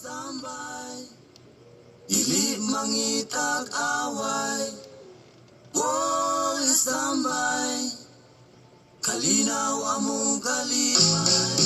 tambay, dili mangitag away. Always tambay, kalinaw among kalipay.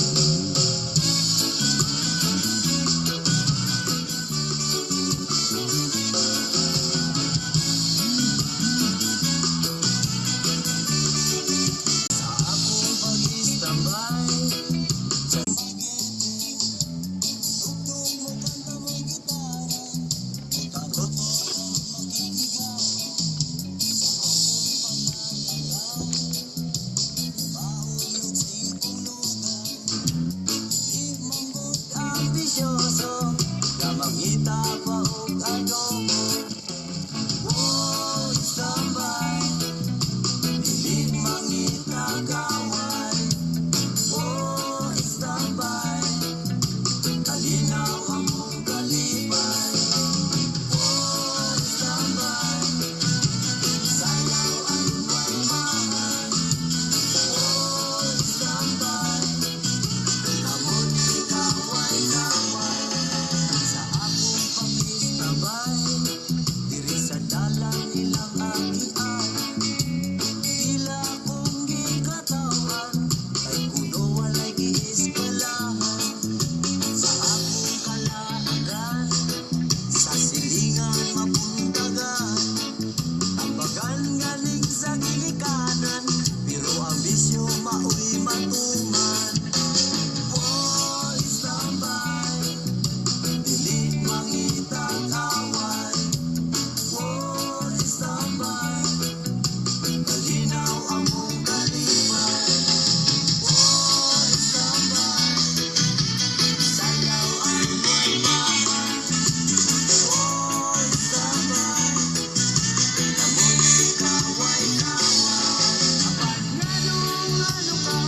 Ambisyoso, na mangita pa og adobo. Always tambay, dili mangita gaway. Always tambay, kalinaw among kalipay. Always tambay, sayaw ang waymahan. Always tambay, kamot ikaway naway. Sa akong pag-istabay, diri sa dalan ilang agian. Tila akong gikatawan, kay kuno walay giiskalahan. Sa akong kalaagan, sa silingan mapuntagan. Tambagan galing sa ginikanan, pero ang bisyo mao'y matuman. Always tambay, dili mangitag away. Always tambay, kalinaw among kalipay. Always tambay, sayaw ang waymahan. Always tambay, kamot ikaway naway. Apan nganong ano ka,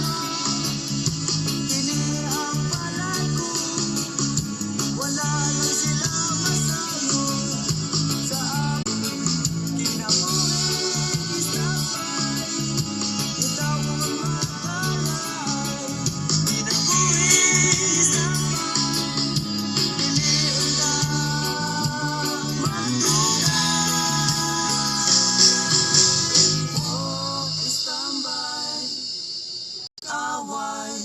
dili ang palad ko. Wala lang sila masagot sa aking kinabuhi. Is tambay, ikaw ang makalay. Kinabuhi is tambay, dili lang matulay. Always tambay, away.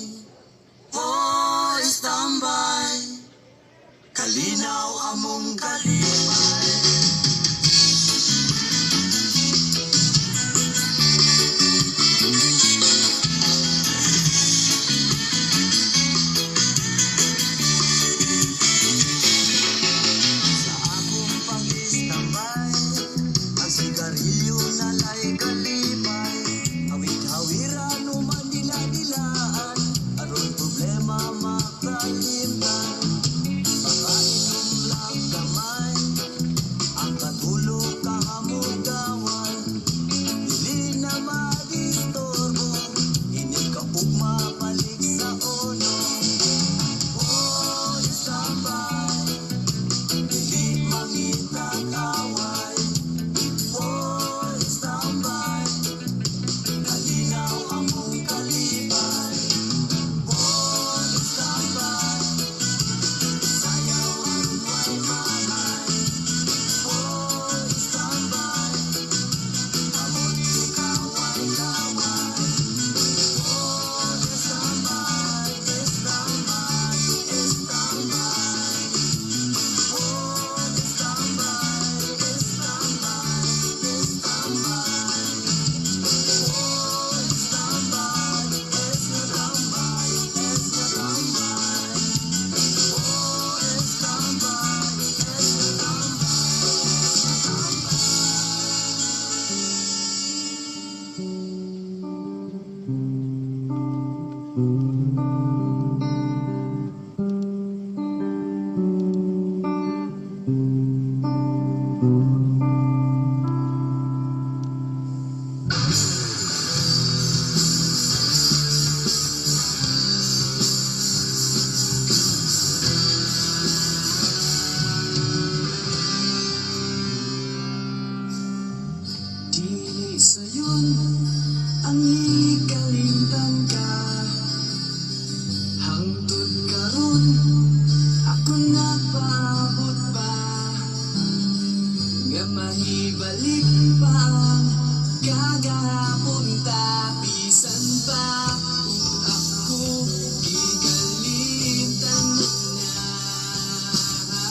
Always tambay, kalinaw among kalipay. Sa akong pag-istambay, ang sigarilyo nalay kalipay. Hawid-hawiran o manila-dilaan, aron problema makalimtan. Makainom lang gamay, kung nagpaabot pa nga mahibalik pa kagahapon tapisan pa ug ako gigalitan na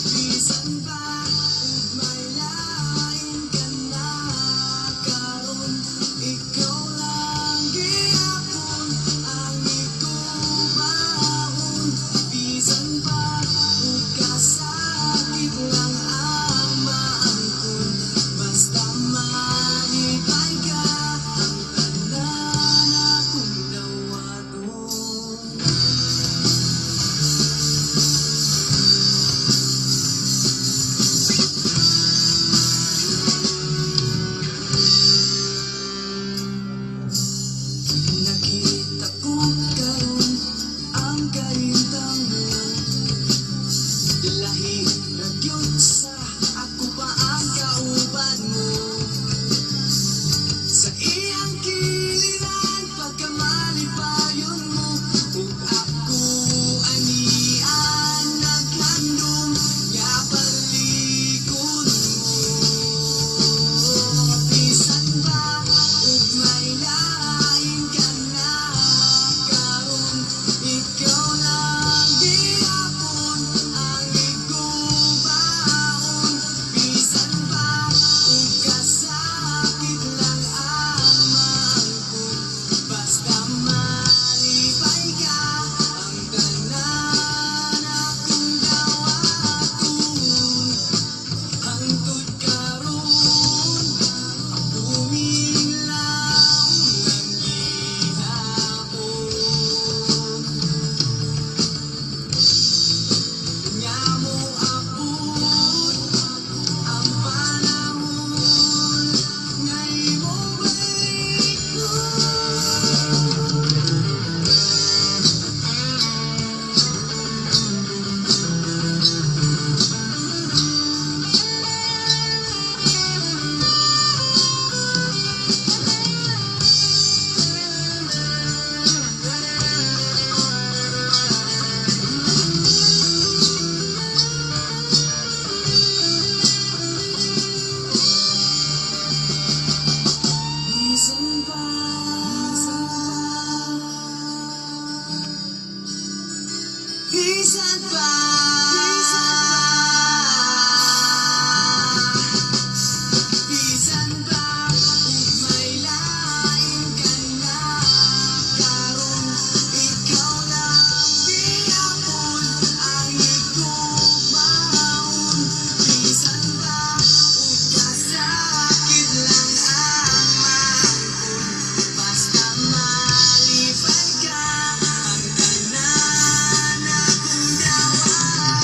bisan pa ug may lain ka na karon ikaw lang gihapon ang igubaon bisan pa ug kasakit lang ang maangkon basta malipay ka ang tanan akong dawaton. Nakita ko karon ang kahintang mo lahi na gyud sa ako pa ang kauban mo sa iyang giliran pagkamalipayon mo ug ako anian naghandom nga balikon mo bisan ba ug may lain ka na karon ikaw lang gihapon ang igubaon bisan ba ug kasakit lang ang maangkon basta malipay ka ang tanan akong dawaton hangtod karon Buminglaw ang gihapon nga moabot ang panahon nga imong bisan pa bisan pa bisan pa ug may lain ka na karon ikaw lang gihapon ang igubaon bisan pa ug kasakit lang ang maangkon basta malipay ka ang tanan akong dawaton.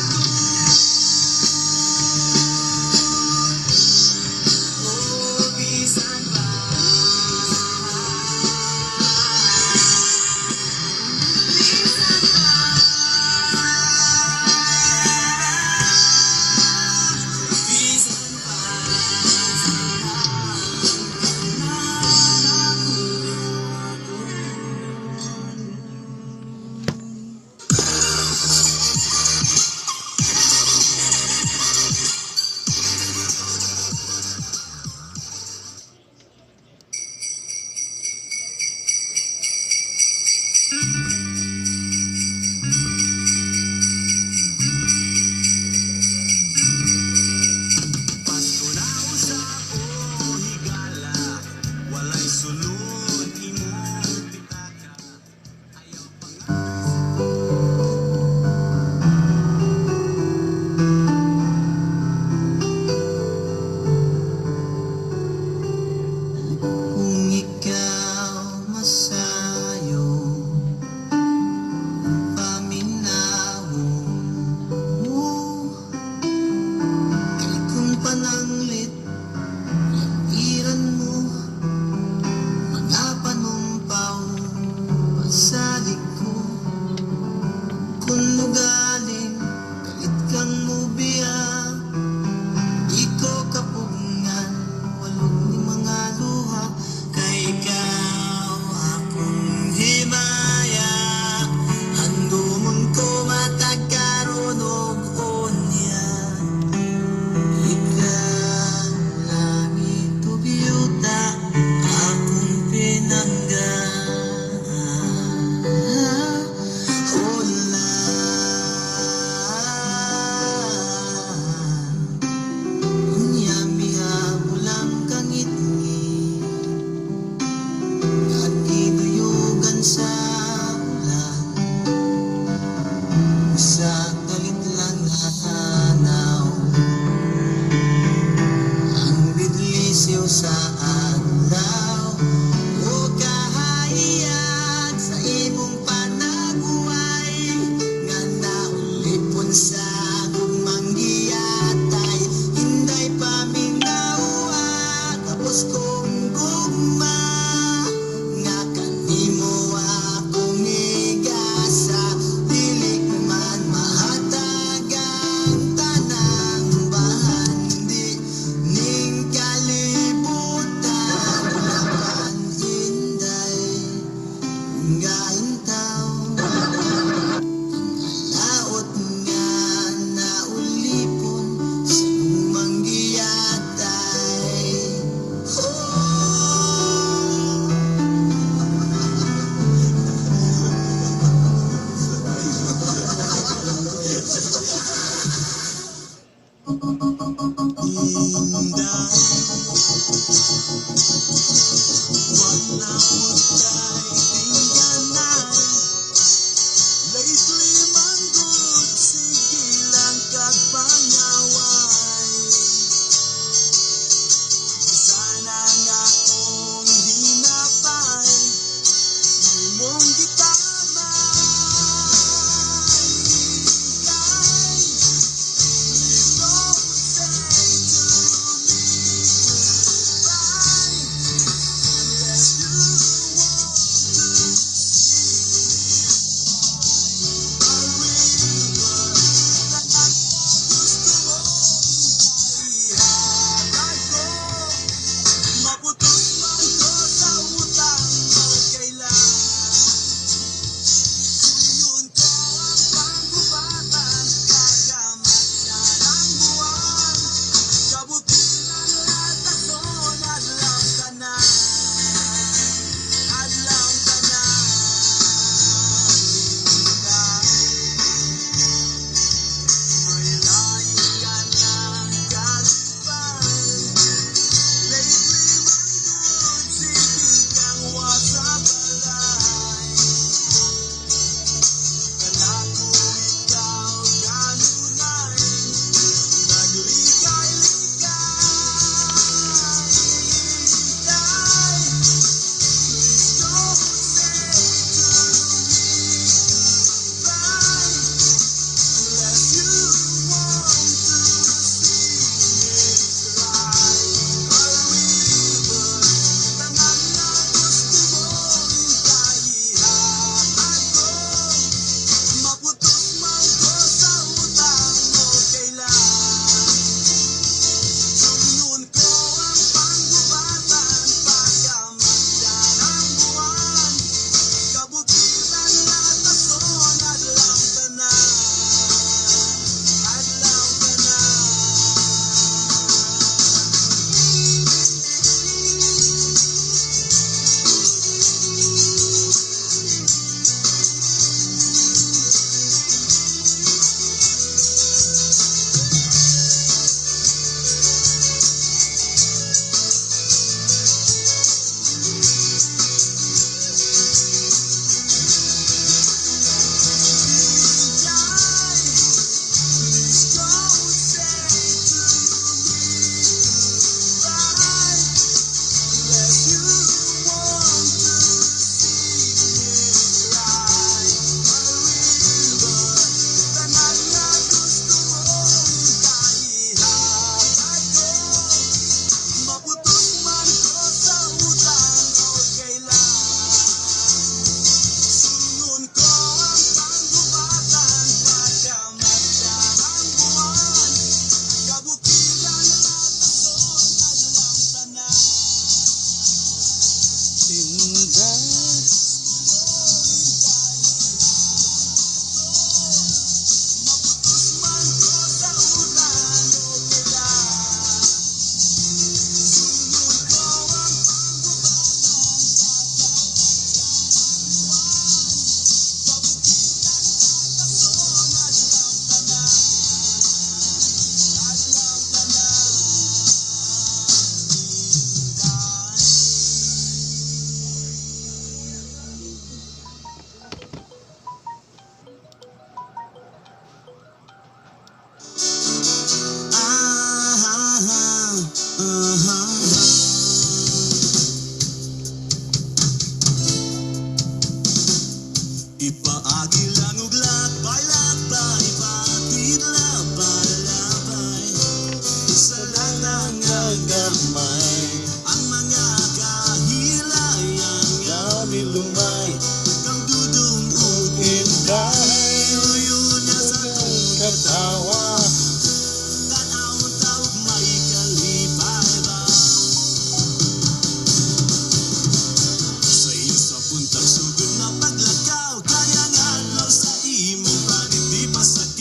Paagi lang ug lakbay-lakbay, patid labay-labay. Sa latang nga gamay, ang mga kahilayan nga milumay. Kang dudong ug inday, uyun nga sa tong katawa. Tanawon tawag may kalipay ba? Sa isa puntang sugod na paglakaw, kaya nga adlaw sa imong panit di masakit.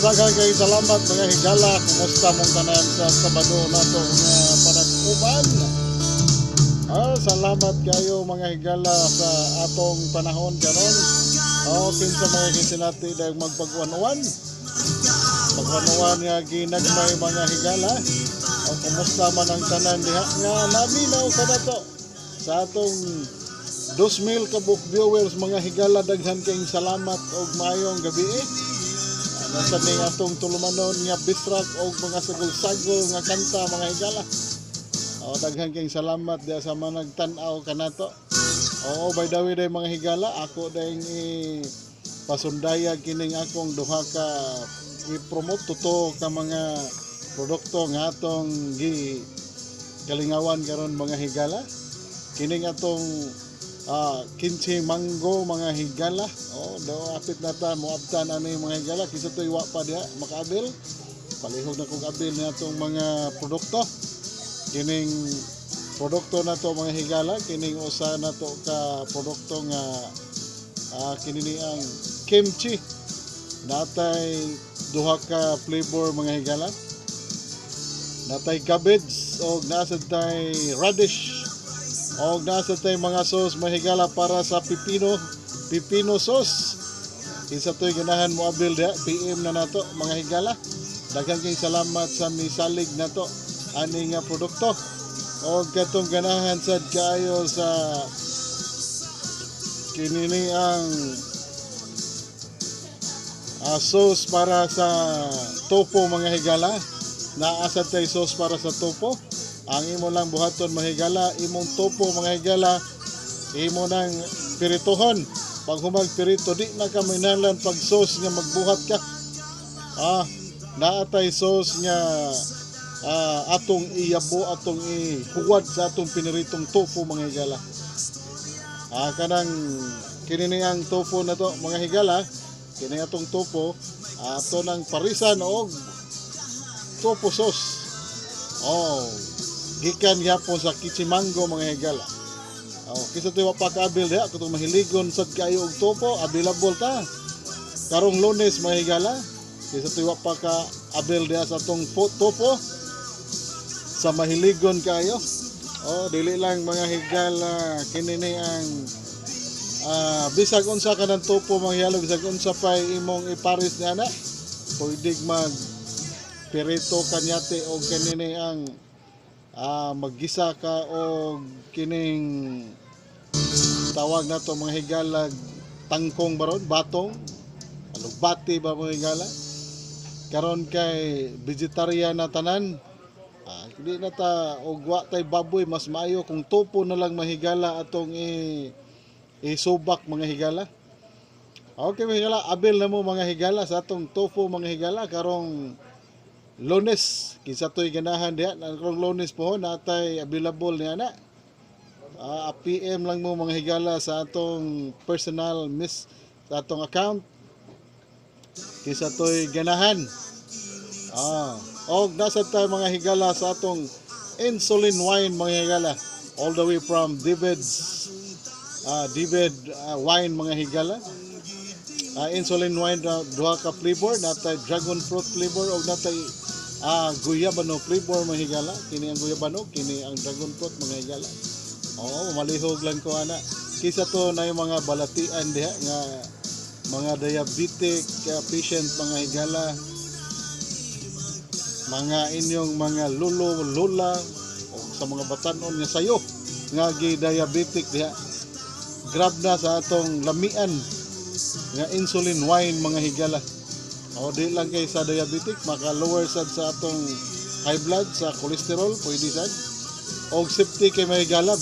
daghang kay salamat mga higala. Kumusta mong tanan sa Sabado nato nga panag-uban? Salamat kayo mga higala sa atong panahon karon. Kinsa mga kinsinati dahil magpag-uwan-uwan. Pag-uwan-uwan nga ginagmay mga higala. Kumusta man ang tanan diha nga naminaw ka na to sa atong 2,000 ka book viewers mga higala. Daghan kayong salamat og maayong gabi. Nasa ning atong tulumanon nga bisrak og mga sagol-sagol nga kanta mga higala. Daghan kayong salamat diha sa mga nagtan-aw kanato. By the way day mga higala, ako dahil pasundaya kining akong duha ka i-promote tuto ka mga produkto nga atong kalingawan karon mga higala. Kining atong kimchi mango mga higala. Apit na ta moabtan ani mga higala. Kisa to'y wa pa diha makaabil. Palihog na kong abil ni atong mga produkto. Kining produkto na to mga higala, kining usa na to ka produkto nga kinini ang kimchi. Natay duha ka flavor mga higala. Natay cabbage o nasa tay radish o nasa tay mga sauce mga higala para sa pipino sauce. Kinsa to'y ganahan mo abil diha, PM na nato mga higala. Daghang kay salamat sa misalig na to ani nga produkto. O katong ganahan sad kaayo sa kinini ang sauce para sa topo mga higala. Naasad tay sauce para sa topo. Ang imo lang buhaton mga higala, imong topo mga higala, imo nang piritohon. Pag humag pirito, di na ka minahanglan pag sauce nga magbuhat ka. Naatay sauce nga atong iyabo, atong ihuwad sa atong piniritong tofu mga higala. Kanang kinini ang tofu na to mga higala, kini atong tofu ato nang parisan og tofu sauce. Gikan gyapon sa Kichimango mga higala. Kisa to'y wapakaabil diha katong mahiligon sad kayo og tofu, available ta karong Lunes mga higala. Kisa to'y wapakaabil diha sa atong tofu sa mahiligon kayo. Dili lang mga higala kinini ang bisag unsa ka ng topo mga higala, bisag unsa pa imong iparis niya na pwede mag pirito kanyate o kinini ang maggisa ka o kining tawag na to mga higala tangkong baron, batong alugbati ba mga higala. Karon kay vegetarian na tanan, hindi na ta og wa tay baboy, mas maayo kung topo na lang mahigala atong isubak mga higala. Okay mga higala, abil na mo mga higala sa atong tofu mga higala karong Lunes. Kinsa to'y ganahan diha karong Lunes po natay available niya na. PM lang mo mga higala sa atong personal sa atong account. Kinsa to'y ganahan. Nasa tayo mga higala sa atong insulin wine mga higala, all the way from David wine mga higala. Insulin wine duha ka flavor, natay dragon fruit flavor o natay guyabano flavor mga higala. Kini ang guyabano, kini ang dragon fruit mga higala. Malihog lang ko ana. Kisa to na yung mga balatian diha nga mga diabetic patient mga higala, mga inyong mga lolo-lola o sa mga batanon nga sayo nga gi-diabetic diha. Grab na sa atong lamian nga insulin wine mga higala. Di lang kay sa diabetic, maka-lower sad sa atong high blood, sa cholesterol, pwede sad. Og safety kay mga higala,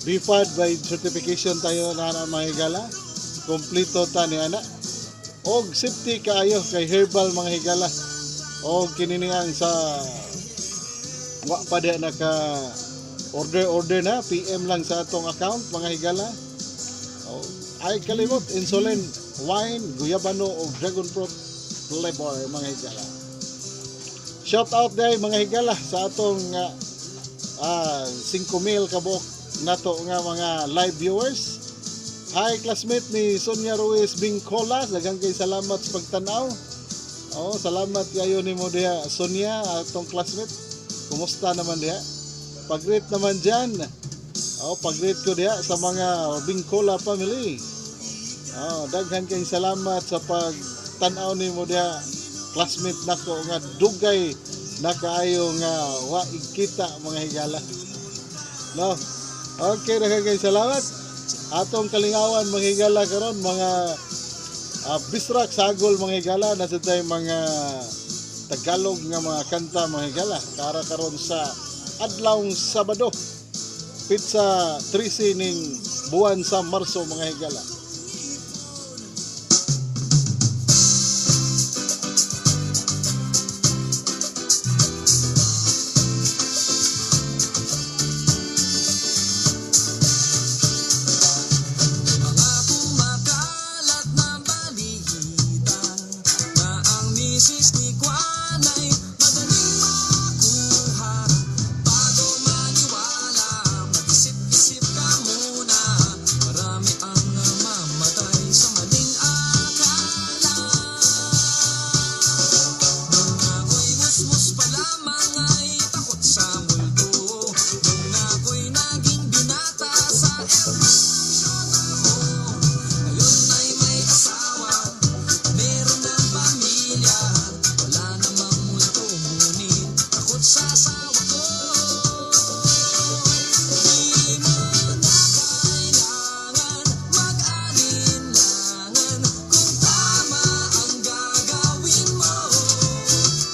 BFAD by certification tayo na mga higala. Kompleto ta ni ana. Og safety kaayo kay herbal mga higala. Og kininiang sa wa pa diha naka order na, PM lang sa atong account mga higala. Ay kalimot, insulin wine, guyabano o dragon fruit flavor mga higala. Shout out day mga higala sa atong 5,000 kabuok nato nga mga live viewers. Hi classmate ni Sonia Ruiz Bingcola, daghang kay salamat sa pagtanaw. Oh, salamat kayo nimo diha Sonia, atong classmate. Kumusta naman diha? Pag-greet naman diyan. Oh, pag-greet ko diha sa mga Bingcola family. Oh, daghang kay salamat sa pagtanaw nimo diha classmate nako nga dugay na kaayo nga wa ikita mga higala. No. Okay, daghang kay salamat. Atong kalingawan mga higala karon mga bisrak sagol mga higala nasa tay mga Tagalog nga mga kanta mga higala para karon sa adlawng Sabado pizza 13 ning buwan sa Marso mga higala. Mga kumakalat na balita na ang misis ni Juan ay madaling makuha. Bago maniwala, mag-isip-isip ka muna. Marami ang namamatay sa maling akala. Nung ako'y musmus pa lamang ay takot sa multo. Nung ako'y naging binata sa emosyon ako. Ngayon ay may asawa, meron ng pamilya. Wala namang multo, ngunit takot sa asawa ko. Di mo na kailangan mag-alinlangan kung tama ang gagawin mo.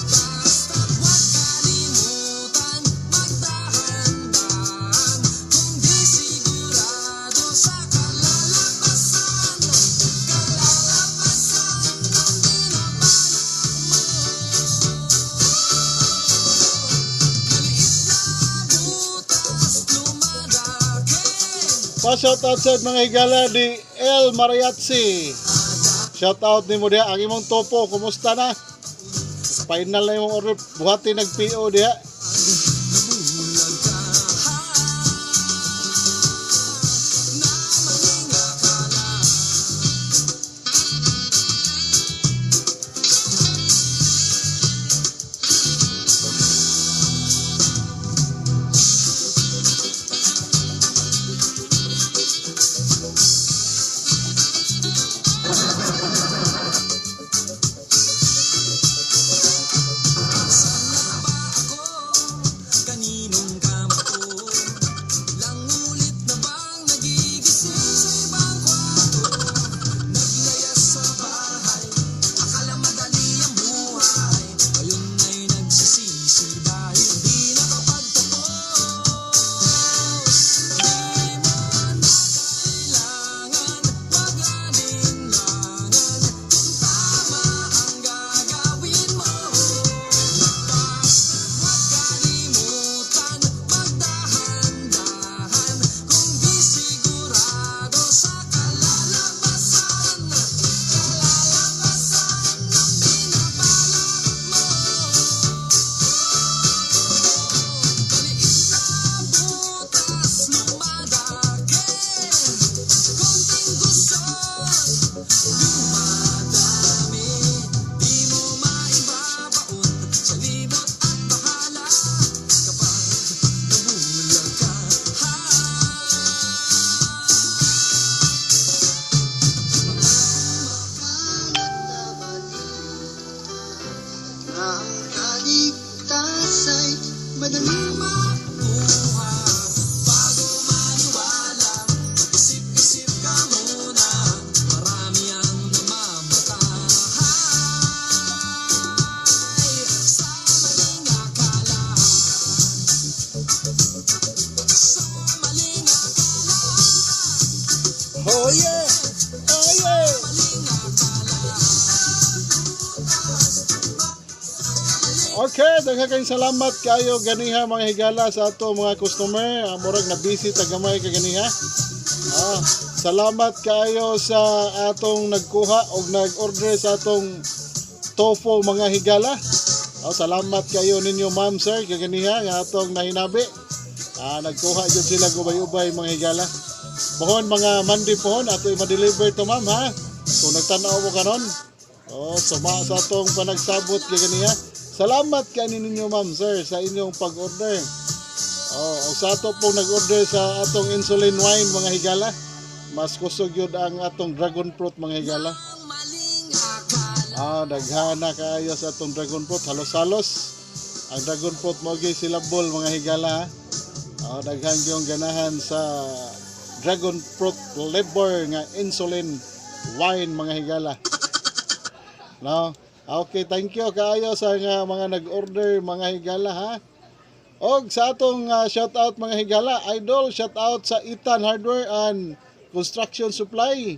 Basta't huwag kalimutan magdahan-dahan kung di sigurado sa kalalabasan ng binabalak mo. Maliit na butas lumalaki. Pa-shoutout sa mga higala di El Mariachi. Shoutout ni mo diha ang imong topo, kumusta na? Final na imong order, buhati nag-PO diha. Bulag ka na maling akala. Saan na ba ako? Kaninong kama ko? Ilang ulit na bang nagigising sa ibang kwarto? Naglayas sa bahay, akala madali ang buhay. Ngayon ay nagsisisi dahil di nakapagtapos. Di mo na kailangan mag-alinlangan kung tama ang gagawin mo. Basta't huwag kalimutan magdahan-dahan kung di sigurado sa kalalabasan ng binabalak mo. Maliit na butas lumalaki, konting gusot dumadami. Di mo maibabaon sa libot at bahala kapag nabulag ka. Ang kaligtas ay madaling makuha. Bago maniwala, mag-isip-isip ka muna. Marami ang namamatay sa maling akala. Sa maling akala. Oh yeah! Oh yeah! Maling akala. Okay, daghang kayong salamat kayo ganiha mga higala sa ato mga customer. Murag na busy tagamay ka ganiha. Salamat kayo sa atong nagkuha og nag-order sa atong tofu mga higala. Salamat kayo ninyo ma'am sir kaganiha nga atong nahinabi. Nagkuha jud sila gubay-ubay mga higala. pohon mga Monday pohon ato i-deliver to ma'am ha. Kung nagtanaw mo karon. Oh, suma sa atong panagsabot kay ganiya. Salamat kay ninyo ma'am sir sa inyong pag-order. Oh, o sa ato pong nag-order sa atong insulin wine mga higala. Mas kusog yun ang atong dragon fruit mga higala. Ang maling akala. Daghana kaayo sa atong dragon fruit, halos-halos. Ang dragon fruit mo gyud silabol mga higala. Daghan gyung ganahan sa dragon fruit flavor nga insulin wine mga higala. No? Okay, thank you kaayo sa mga nag-order mga higala ha. Og sa atong shout out mga higala, idol shout out sa Itan Hardware and Construction Supply.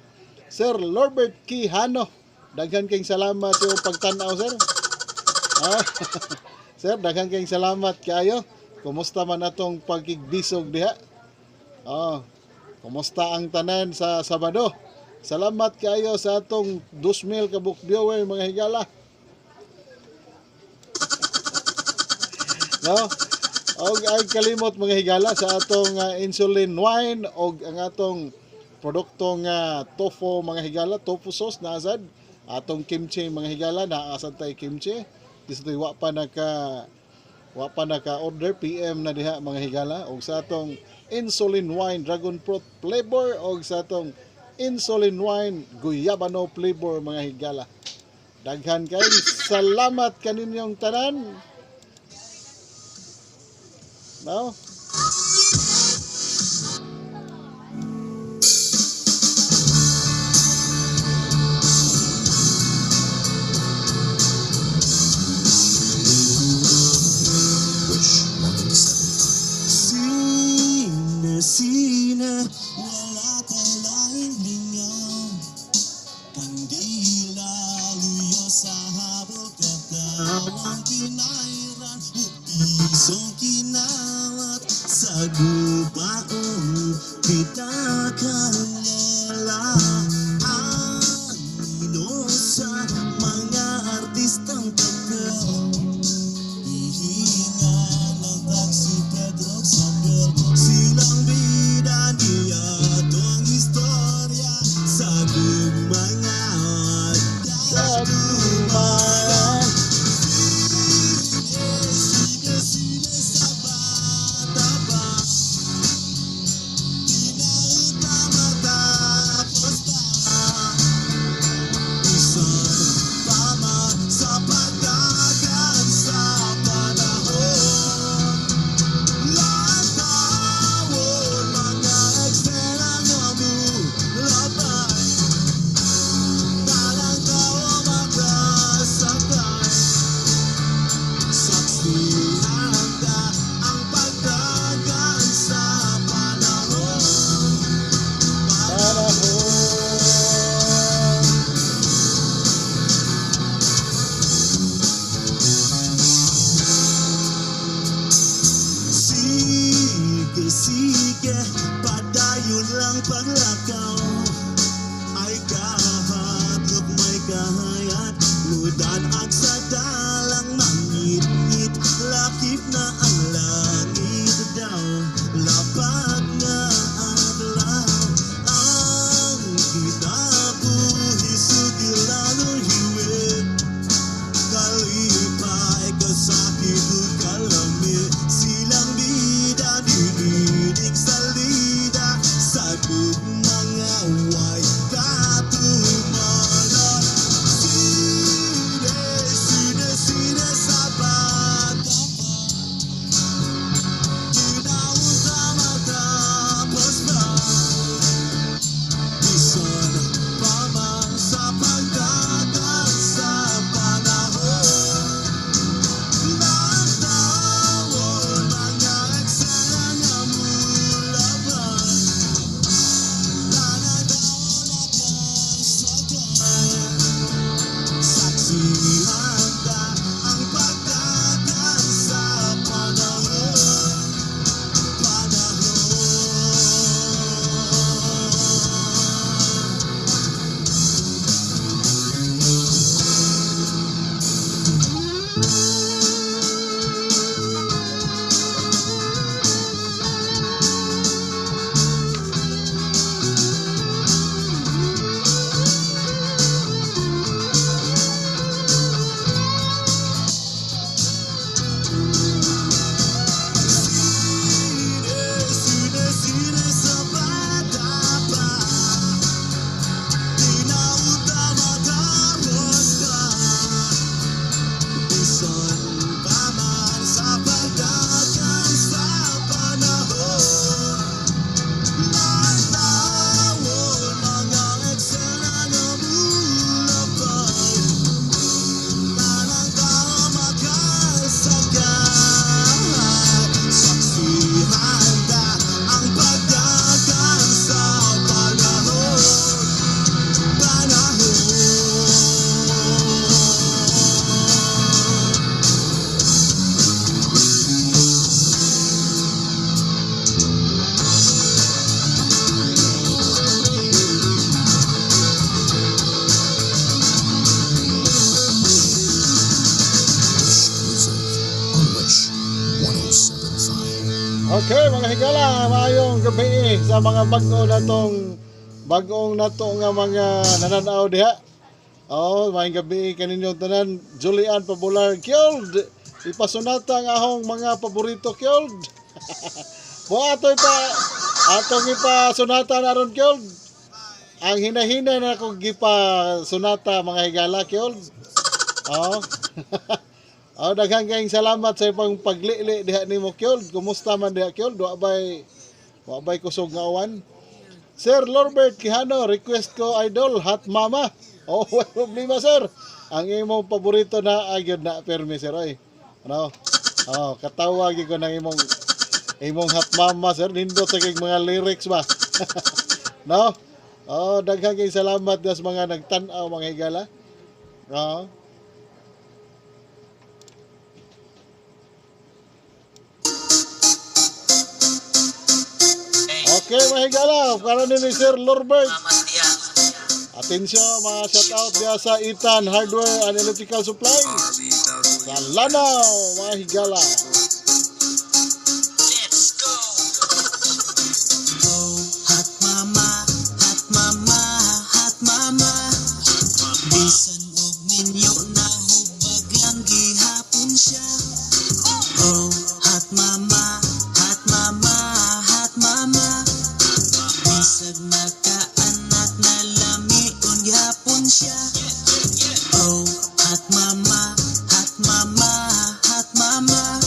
Sir Norbert Quijano. Daghan kayong salamat sa iyong pagtanaw, sir. Sir, daghan kayong salamat kayo. Kumusta man atong pagkigbisog diha? Kumusta ang tanan sa Sabado? Salamat kayo sa atong 2,000 ka book viewer mga higala. No? Og ay kalimot mga higala sa atong insulin wine og ang atong produktong tofu mga higala, tofu sauce na asad, atong kimchi mga higala na asad tay kimchi. Gusto wa pa naka order PM na diha mga higala og sa atong insulin wine dragon fruit flavor og sa atong insulin wine guyabano flavor mga higala. Daghan kay salamat kaninyong tanan. No? Sina, wala kang lahing lingaw. Kandila, luyo sa habol, katawang kinairan, isong kinawat, sa gubaon, kita kanela. Anino sa mga artistang kapel, ihinga ng taxi, Pedro Sabel, silang bida niya tong istorya sa mga Dumayan. Sine sa bata pa, tinahita matapos pa, isang tama sa pagdagan sa panahon. Latawon mga eksena nga mulabay, talang tao magkasakay, saksihan ka ang pagdagan sa panahon. Sige, padayon lang paglakaw, ay kahatlok may kahayat, ludan ag sa dalang mangit-ngit, lakip na ang langit daw, lapad nga adlaw, ang kita buhi sugilano hiwit, kalipay kasakit ug kalami, silang bida dinidig sa lida, sa mga way katumanan. Sine Okay, mga higala, maayong gabi sa mga bagong nato nga mga nananaw diha. Oh, maayong gabi kaninyong tanan. Julian Pabular Kyold. Ipasunata ang ahong mga paborito Kyold. Atong ipasunata na ron Kyold. Ang hinahina na akong gipasunata mga higala Kyold. Oh. Oh, daghang kayong salamat sa ipang paglili diha nimo Kyold. Kumusta man diha Kyold? Wa bay kusog nga awan. Sir Lorbert Quijano, request ko idol Hot Mama. Oh, wala problema sir. Ang imong paborito na agyod na permi sir oy. Ano? Oh, katawag ko ng imong Hot Mama sir. Nindot sa kay mga lyrics ba. No? Oh, daghang kayong salamat sa mga nagtan-aw mga higala. Oh. Okay, mga higala, para ni Sir Lorbert. Atensyon, mga shoutout diya sa Itan Hardware and Electrical Supply. Sa Lanao, mga higala. Let's go! Oh, hot mama, hot mama, hot mama. Bisan og ninyo na hubag lang gihapon siya. Oh, hot mama, hot mama, hot mama. Bisag nakaanak na lamion gihapon siya. Oh, hot mama, hot mama, hot mama.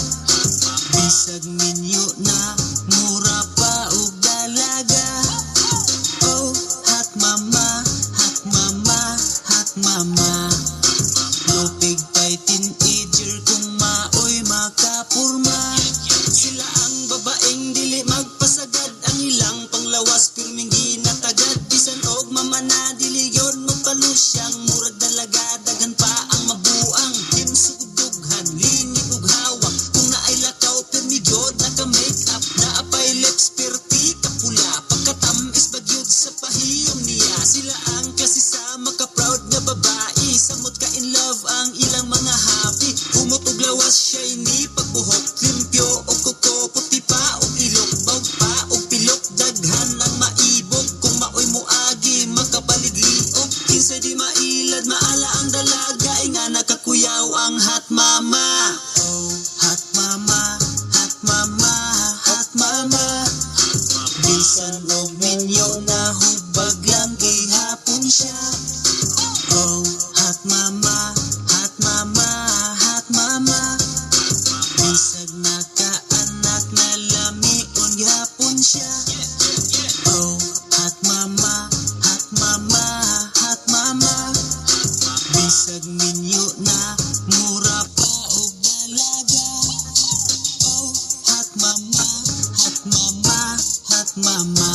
Bisag minyo na mura pa og dalaga. Oh, hot mama, hot mama, hot mama. Lupig pa'y teenager kung maoy makapurma. Sila ang babaeng dili magpasagad, ang ilang panglawas pirming ginatagad. Bisan og mamana dili yon magpalusyang murag dalaga, daghan pa ang mabuang. Dimsugdughan, lingid ug hawak, kung naay lakaw pirmi gyud naka-make up, naapay lips perti kapula, pagkatamis bagyod sa pahiyom niya. Sila ang klase sa maka-proud nga babae, samot ka in love ang ilang mga hobby. Humot og lawas shiny pagbuhok, limpyo og kuko, puti pa og ilok, bawg pa og pilok, daghan ang maibog. Kung maoy mo agi makapaligliog, kinsa di mailad maala ang dalaga, nga nakakuyaw ang hot mama. Oh, hot mama, hot mama, hot mama. Bisan og minyo na hubag lang gihapon siya. Oh, hot mama, hot mama, hot mama. Bisag nakaanak na lamion gihapon siya. Oh, hot mama, hot mama, hot mama. Bisag minyo na mura pa og dalaga. Oh, hot mama, hot mama, hot mama.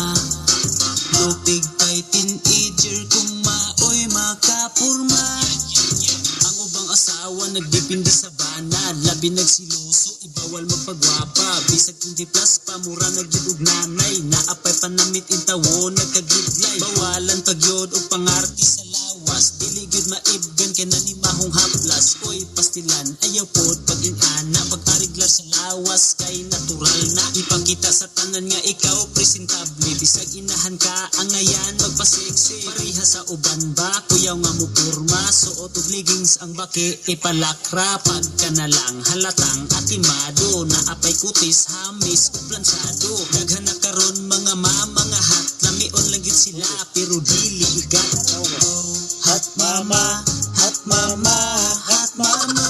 Lupig pa'y teenager kung maoy makapurma. Ang ubang asawa nagdepende sa bana, labi nagsiluso, ibawal magpagwapa. Bisag 20 plus pa, mura nagyud og nanay, naapay panamit intawo nagkagidlay. Bawalan pagyod og pangarti sa lawas, dili gyud maibgan kay nanimahong haplas. Oy pastilan, ayaw pod pag-ingana, pag-ariglar sa lawas kay natural na. Ipakita sa tanan nga ikaw presentable, bisag inahan ka ang ngayan magpa-sexy. Pariha sa uban ba, kuyaw nga mo purma, suot og leggings ang baki ipalakra. Pagka na lang halatang atimado, naapay kutis, hamis ug plansado. Daghan na karon mga mga hot, lamion lang gyud sila pero dili igat. Oh, hot mama, hot mama, hot mama.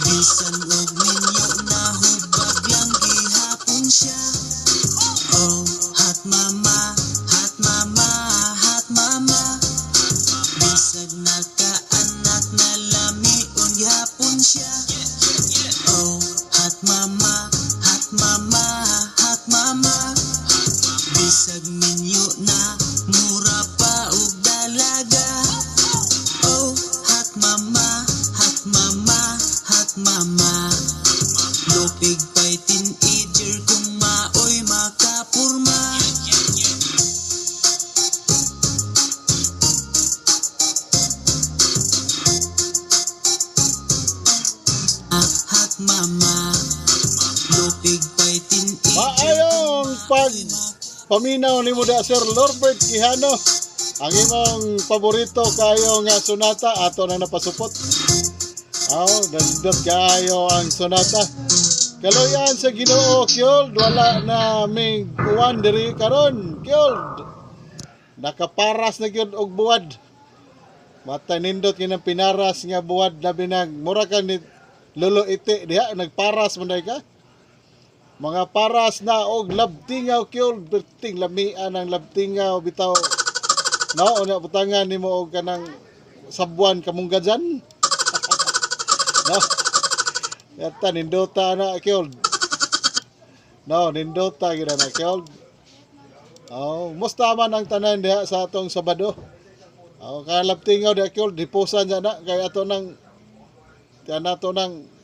Bisan og minyo na hubag lang gihapon siya. Oh, hot mama, hot mama, hot mama. Bisag nakaanak na lamion gihapon siya. Oh, hot mama, hot mama, hot mama. Bisag minyo na mura pa og dalaga. Oh, hot mama, hot mama, hot mama. Lupig pa'y teenager kung maoy makapurma. Hot mama, lupig pa'y teenager paminaw ni mo da Sir Norbert Quijano. Ang imong paborito kayo nga sonata ato na napasupot. Nandot kayo ang sonata. Kaloyan sa Ginoo, Kyold, wala na may uwan diri karon, Kyold. Nakaparas na gyud og buwad. Matay nindot kinang pinaras nga buwad labi nag mura ka ni Lolo Ite diha nagparas man ka. Mga paras na og labtingaw Kyold, berting lamian ang labtingaw bitaw. No, una butangan nimo og kanang sabuan kamungga dyan. No. Yata nindota na Kyold. No, nindota gid na Kyold. Musta man ang tanan diha sa atong Sabado. Kalabtingaw diha Kyold, dipusan dyan na kay ato nang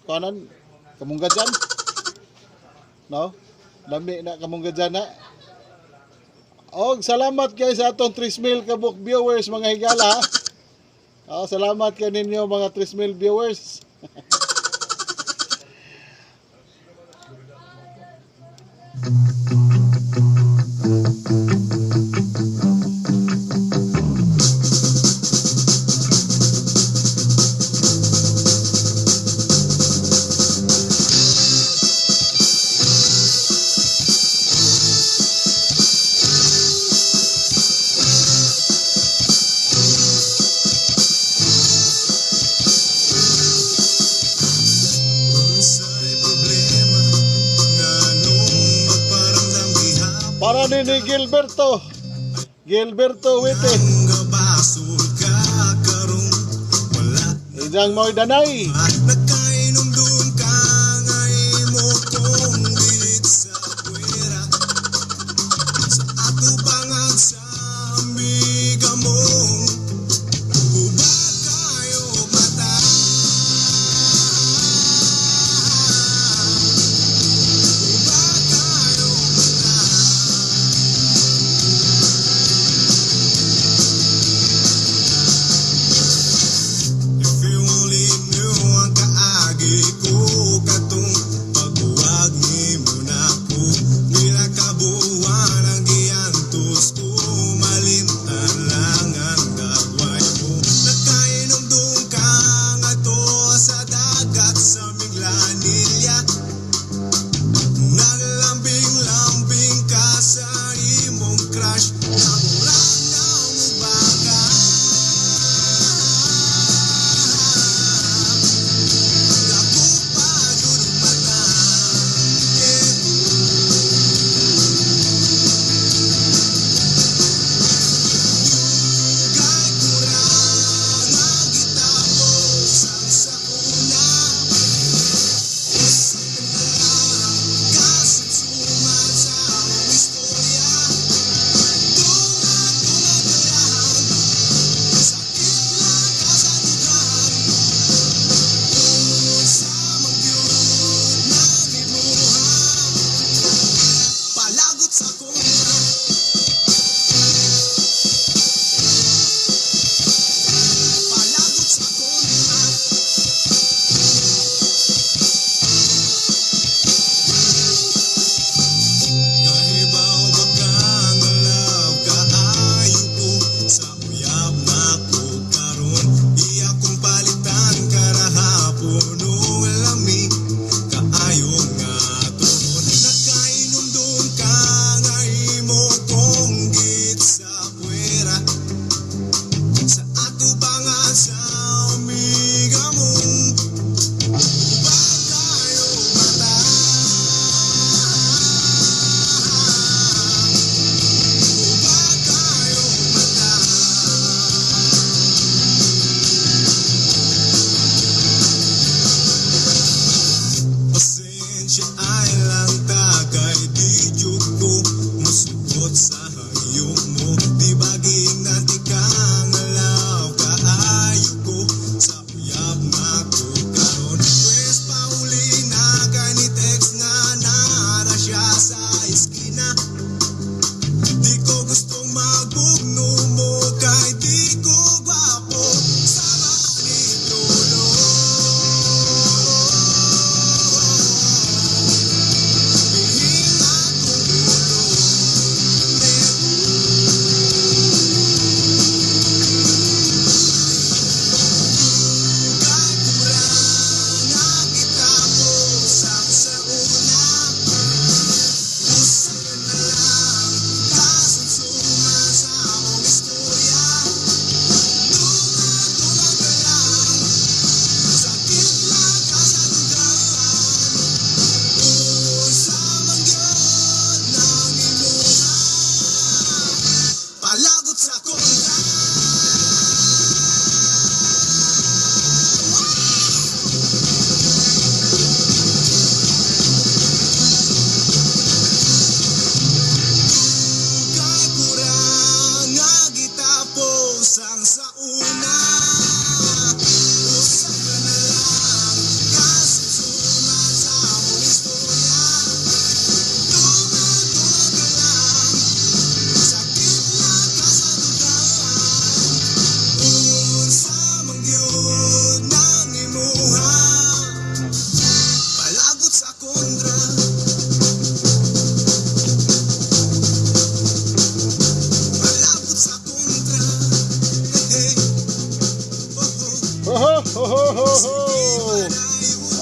kanan kamungga dyan. No? Lami na kamungga dyan na. Salamat kay sa atong 3,000 kabuk viewers mga higala. Salamat kay ninyo mga 3,000 viewers. Para ni Gilberto Wite. Ijang mo'y danay.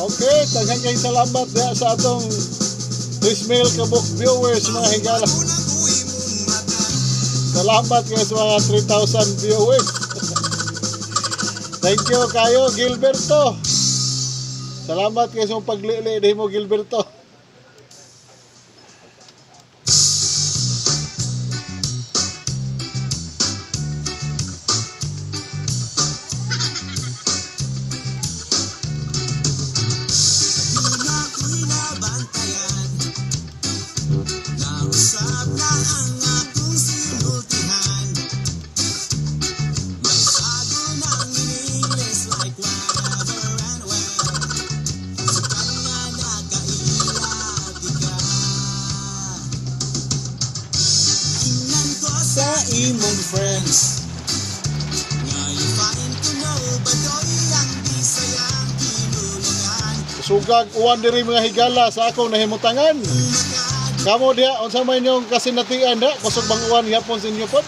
Okay, taghang kayong salamat diha sa atong 3,000 kabuk viewers mga higala. Salamat kayo sa mga 3,000 viewers. Thank you kayo Gilberto. Salamat kayo sa paglili din mo Gilberto. Nausap na ang akong sinultihan. May sago ng in-English like whatever and well. Sa kanya nagkailati ka. Tingnan ko sa imong friends. Ngayon find ko no badoy ang bisayang kinulungan. Sugag uwan diri mga higala sa akong nahimutangan. Kamo dia unsa may inyong kasinatian da kusog bang uwan gihapon sa inyo pod?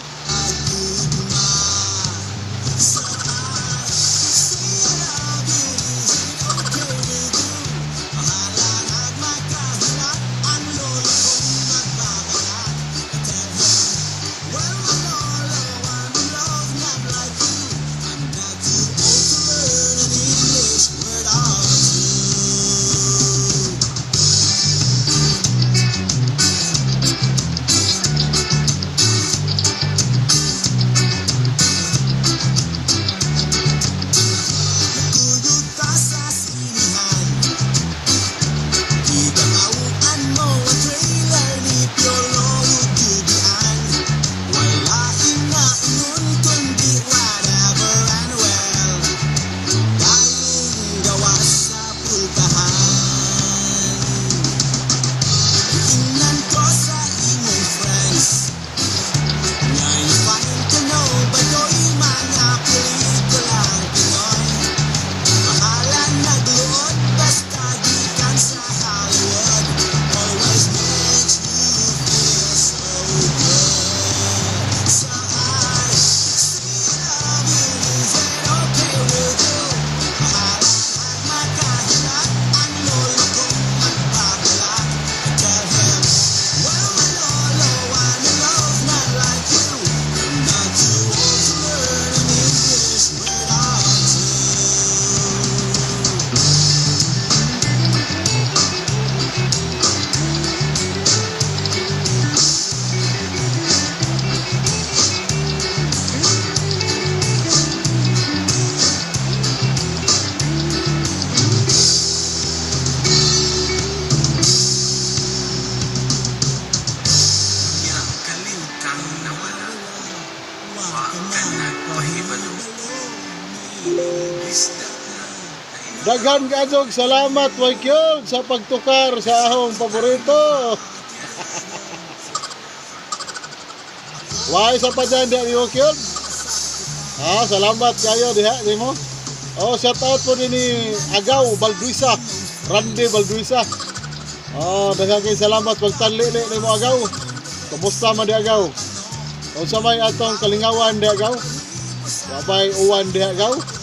Daghan kadtong salamat Waikyog sa pagtukar sa ahong paborito. Why sa pa dyan di Waikyog? Salamat kayo diha di mo. Shout out po din ni Agaw Balduisa, Randy Balduisa. Daghan kay salamat pagtanlili ni mo Agaw. Kumusta man di Agaw? Unsa may atong kalingawan di Agaw? Wabay uwan di Agaw?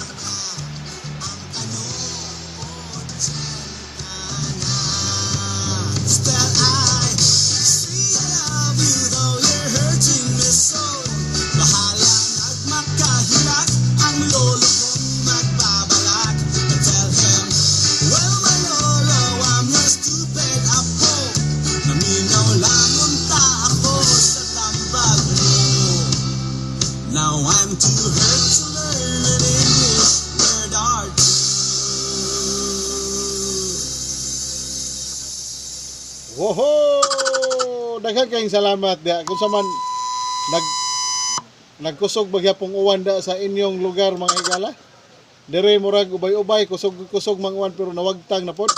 Now I'm too hurt to learn an English word or two. Woho! Daghang kayong salamat diha kung sa man nagkusog bagyapong uwan da sa inyong lugar mga higala. Dire murag ubay-ubay kusog mga uwan pero nawagtang na pod.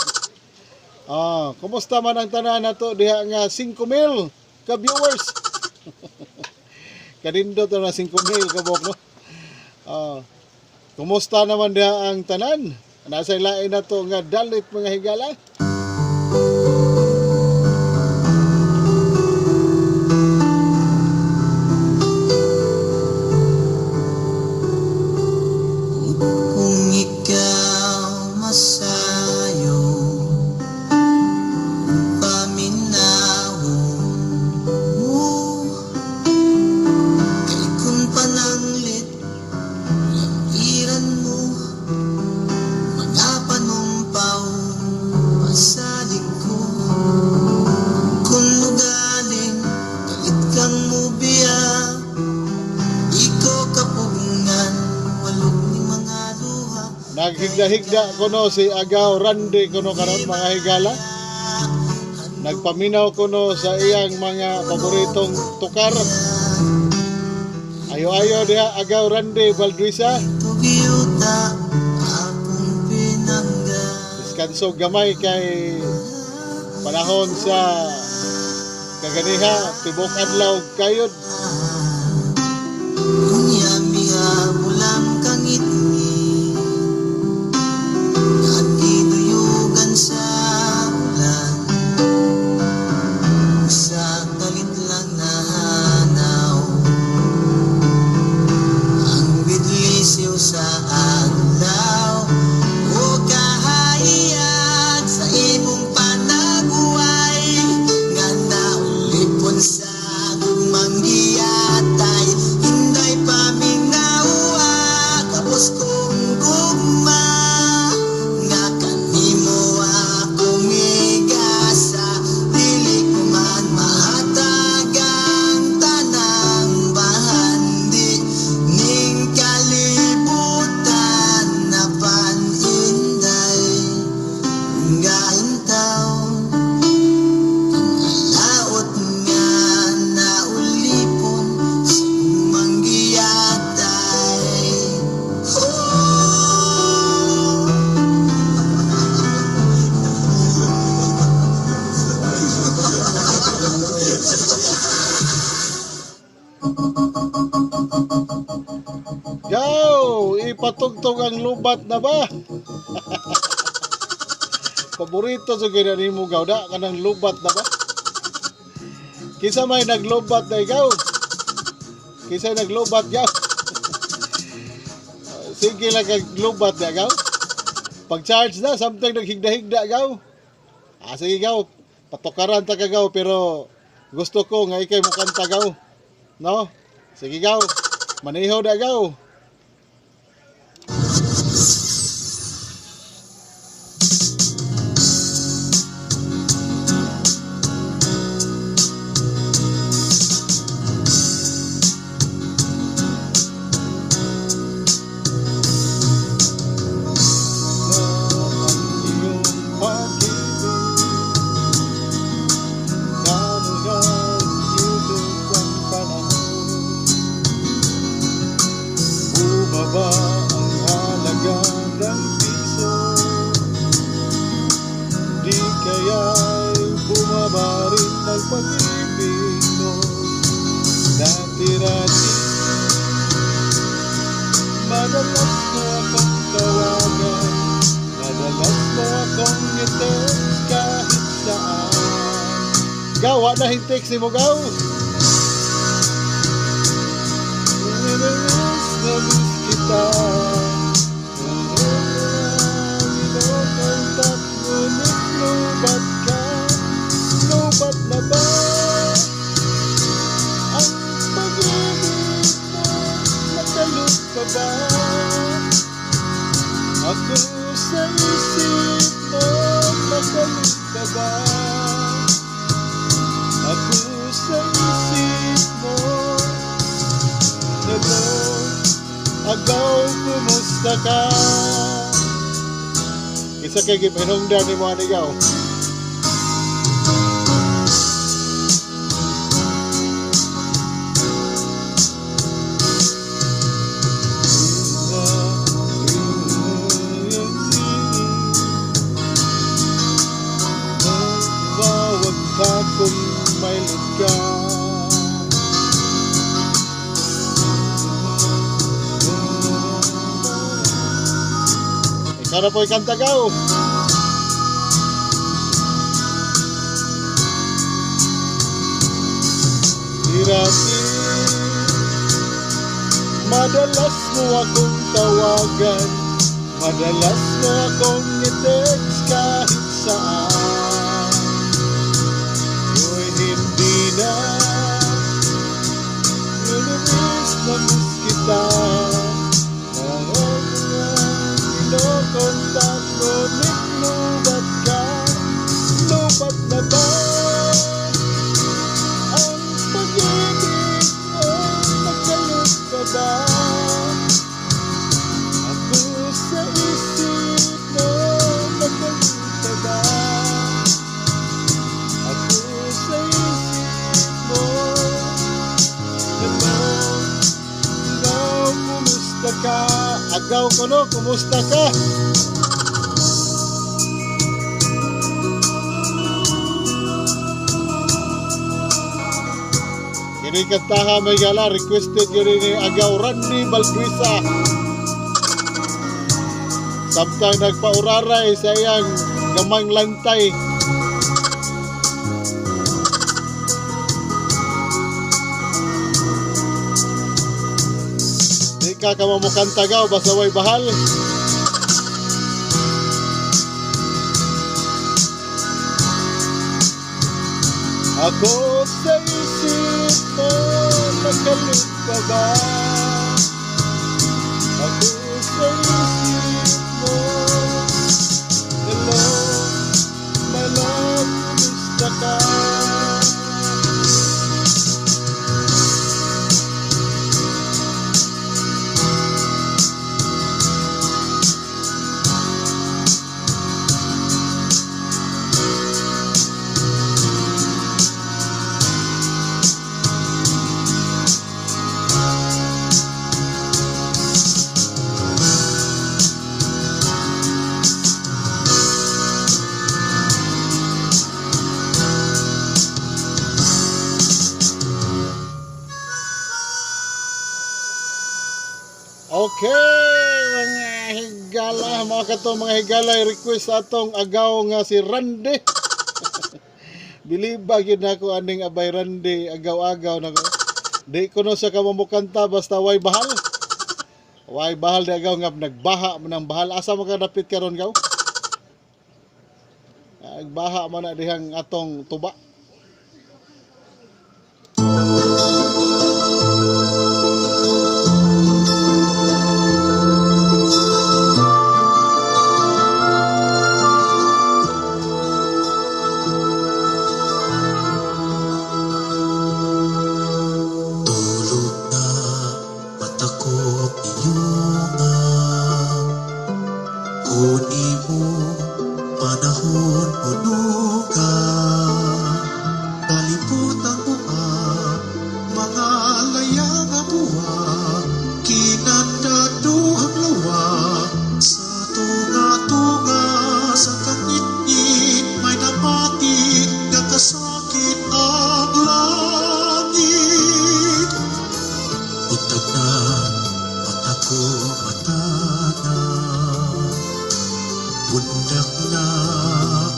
Kumusta man ang tanan nato diha nga 5,000 ka viewers. Kadindo to na 5,000 kabok no. Kumusta naman diha ang tanan? Nasa lain na to nga dalit mga higala. Kung naghigda-higda kuno si Agaw Randy kuno karon mga higala. Nagpaminaw kuno sa iyang mga paboritong tukar. Ayo-ayo diha Agaw Randy Valduisa. Diskanso gamay kay panahon sa kaganiha tibok adlaw kayod. Unya miha ulam kangit ni Nagiduyugan sa ulan Sa kalit lang nahanaw Ang bidlisiw sa adlaw O kahayag sa imong panaguay Nga naulipon sa gugmang giyatay Hinday paminawa Kapos kong gugma Nga kanimo akong igasa Dili ko man mahatagang tanang bahandi Ning kalibutan na paninday Ngahintaw Laot nga naulipon sa manggiyatay. Gaw, ipatugtog ang lubat na ba? Paborito sa ginanimo gaw da kanang lubat na ba? Kisa may naglubat na ikaw. Kisa naglubat gaw. Sige lang kag lubat na gaw. Pag charge na, something naghigda-higda gaw. Sige gaw, patukaran ta ka gaw pero gusto ko nga ikay mo kanta gaw. No? Sige gaw, maniho na gaw. Bumaba ang halaga ng piso, di kaya'y bumaba rin ang pag-ibig mo. Dati-dati, madalas mo akong tawagan, madalas mo akong i-text kahit saan. Gawa na hin-text mo gaw. Namiss kita. Kinokontak ngunit lubat ka. Lubat na ba ang pag-ibig mo? Nakalot ka ba? Ako sa isip mo. Nakalot ka ba? Ako sa isip mo. Hello, Agaw, kumusta ka? Isa kay gipanungdan ni mga nigaw. Wag ka kung may ka. Sana po'y kanta gaw. Dirati, madalas mo akong tawagan, madalas mo akong i-text kahit saan. Nga'y hindi na, nunimiss na miss kita. Kinokontak ngunit lubat ka. Lubat na ba ang pag-ibig mo? Nakalot ka ba? Ako sa isip adlaw kuno, kumusta ka? Kini kantaha may gala requested yun ni Agaw Randy Balduisa. Samtang nagpauraray sa iyang gamang lantay. Di ka kamamukang tagaw basta way bahal. Ako sa isip mo, nagkalit ka ba? Ako sa isip mo, hello, my love, kumusta ka? Okay, mga higala, mga katong mga higala, request atong agaw nga si Randy. Biliba yun ako aning abay Randy, agaw-agaw na ko. Di ko no siya kamamukanta basta way bahal. Way bahal di agaw nga nagbaha man ang bahal. Asa mo ka dapit karon gaw? Nagbaha man na dihang atong tuba. Panahon puno ka, kalibutan mo mga layang abuha, kinandaduhang lawa, sa tunga-tunga, sa kangit-ngit, may napati, nakasakit ang langit. Untag na, mata ko, mata na, bundak na,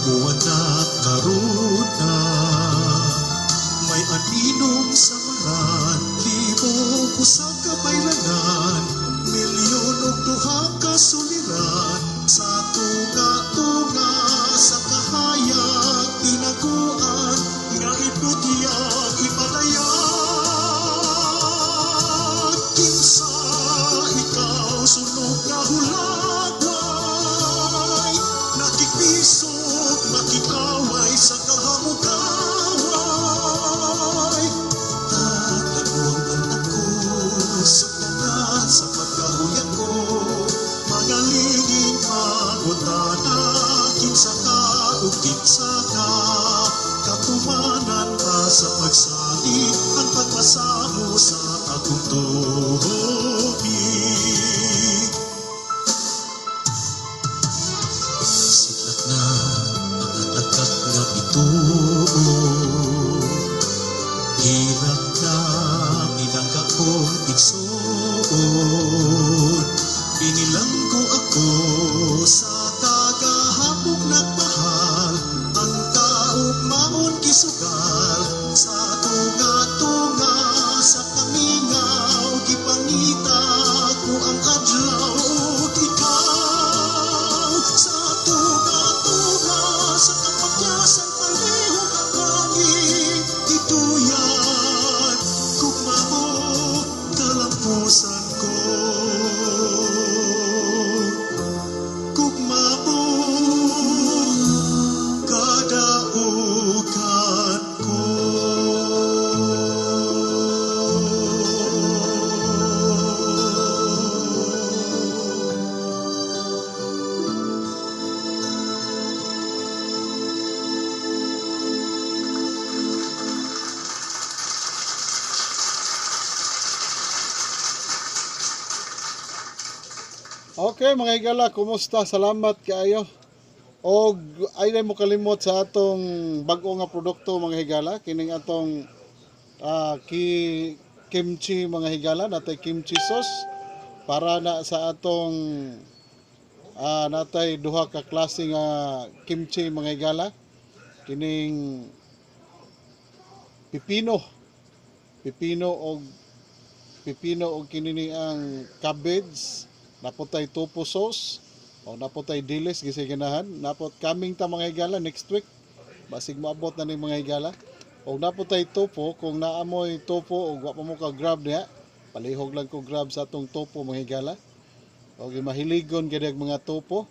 buwanak karuna, may aninong samaran, libo kusang kabayranan, milyon o duha kasuliran, sa tunga-tunga, sa kahayag, tinaguan, nga iputyag, ipalayag, kinsa ikaw sunog na hulagway, nakikisog, makikaway sa kahamugaway. Tatagong ang ako, sukanan sa pagkahuyag ko, mga lingin pangutana, kinsa ka o kinsa ka, katumanan ka sa pagsali, ang pagpasamo sa akong tubig. Sikat na ang nagkak nga bituon, hirap na minangka kong igsoon, binilang ko ako sa tagahapong nagmahal, ang kaugmaon kisugal, sa tunga-tunga, sa kamingaw, gipangita ko ang adlaw ug ikaw, sa tunga-tunga, sa kapagyasan palihog ang Okay mga higala, kumusta? Salamat kaayo. Og ay mo kalimot sa atong bag-o nga produkto mga higala, kining atong kimchi mga higala, natay kimchi sauce para na sa atong natay duha ka klase nga kimchi mga higala. Kining pipino og kinini ang cabbage, napotay tofu sauce o napotay dilis gisiganahan, napot coming ta mga higala next week basig maabot na ni mga higala. Og napotay tofu, kung naamoy tofu og wa pa mo ka grab niya, palihog lang ko grab sa atong tofu mga higala. Og mahiligon gid ang mga tofu.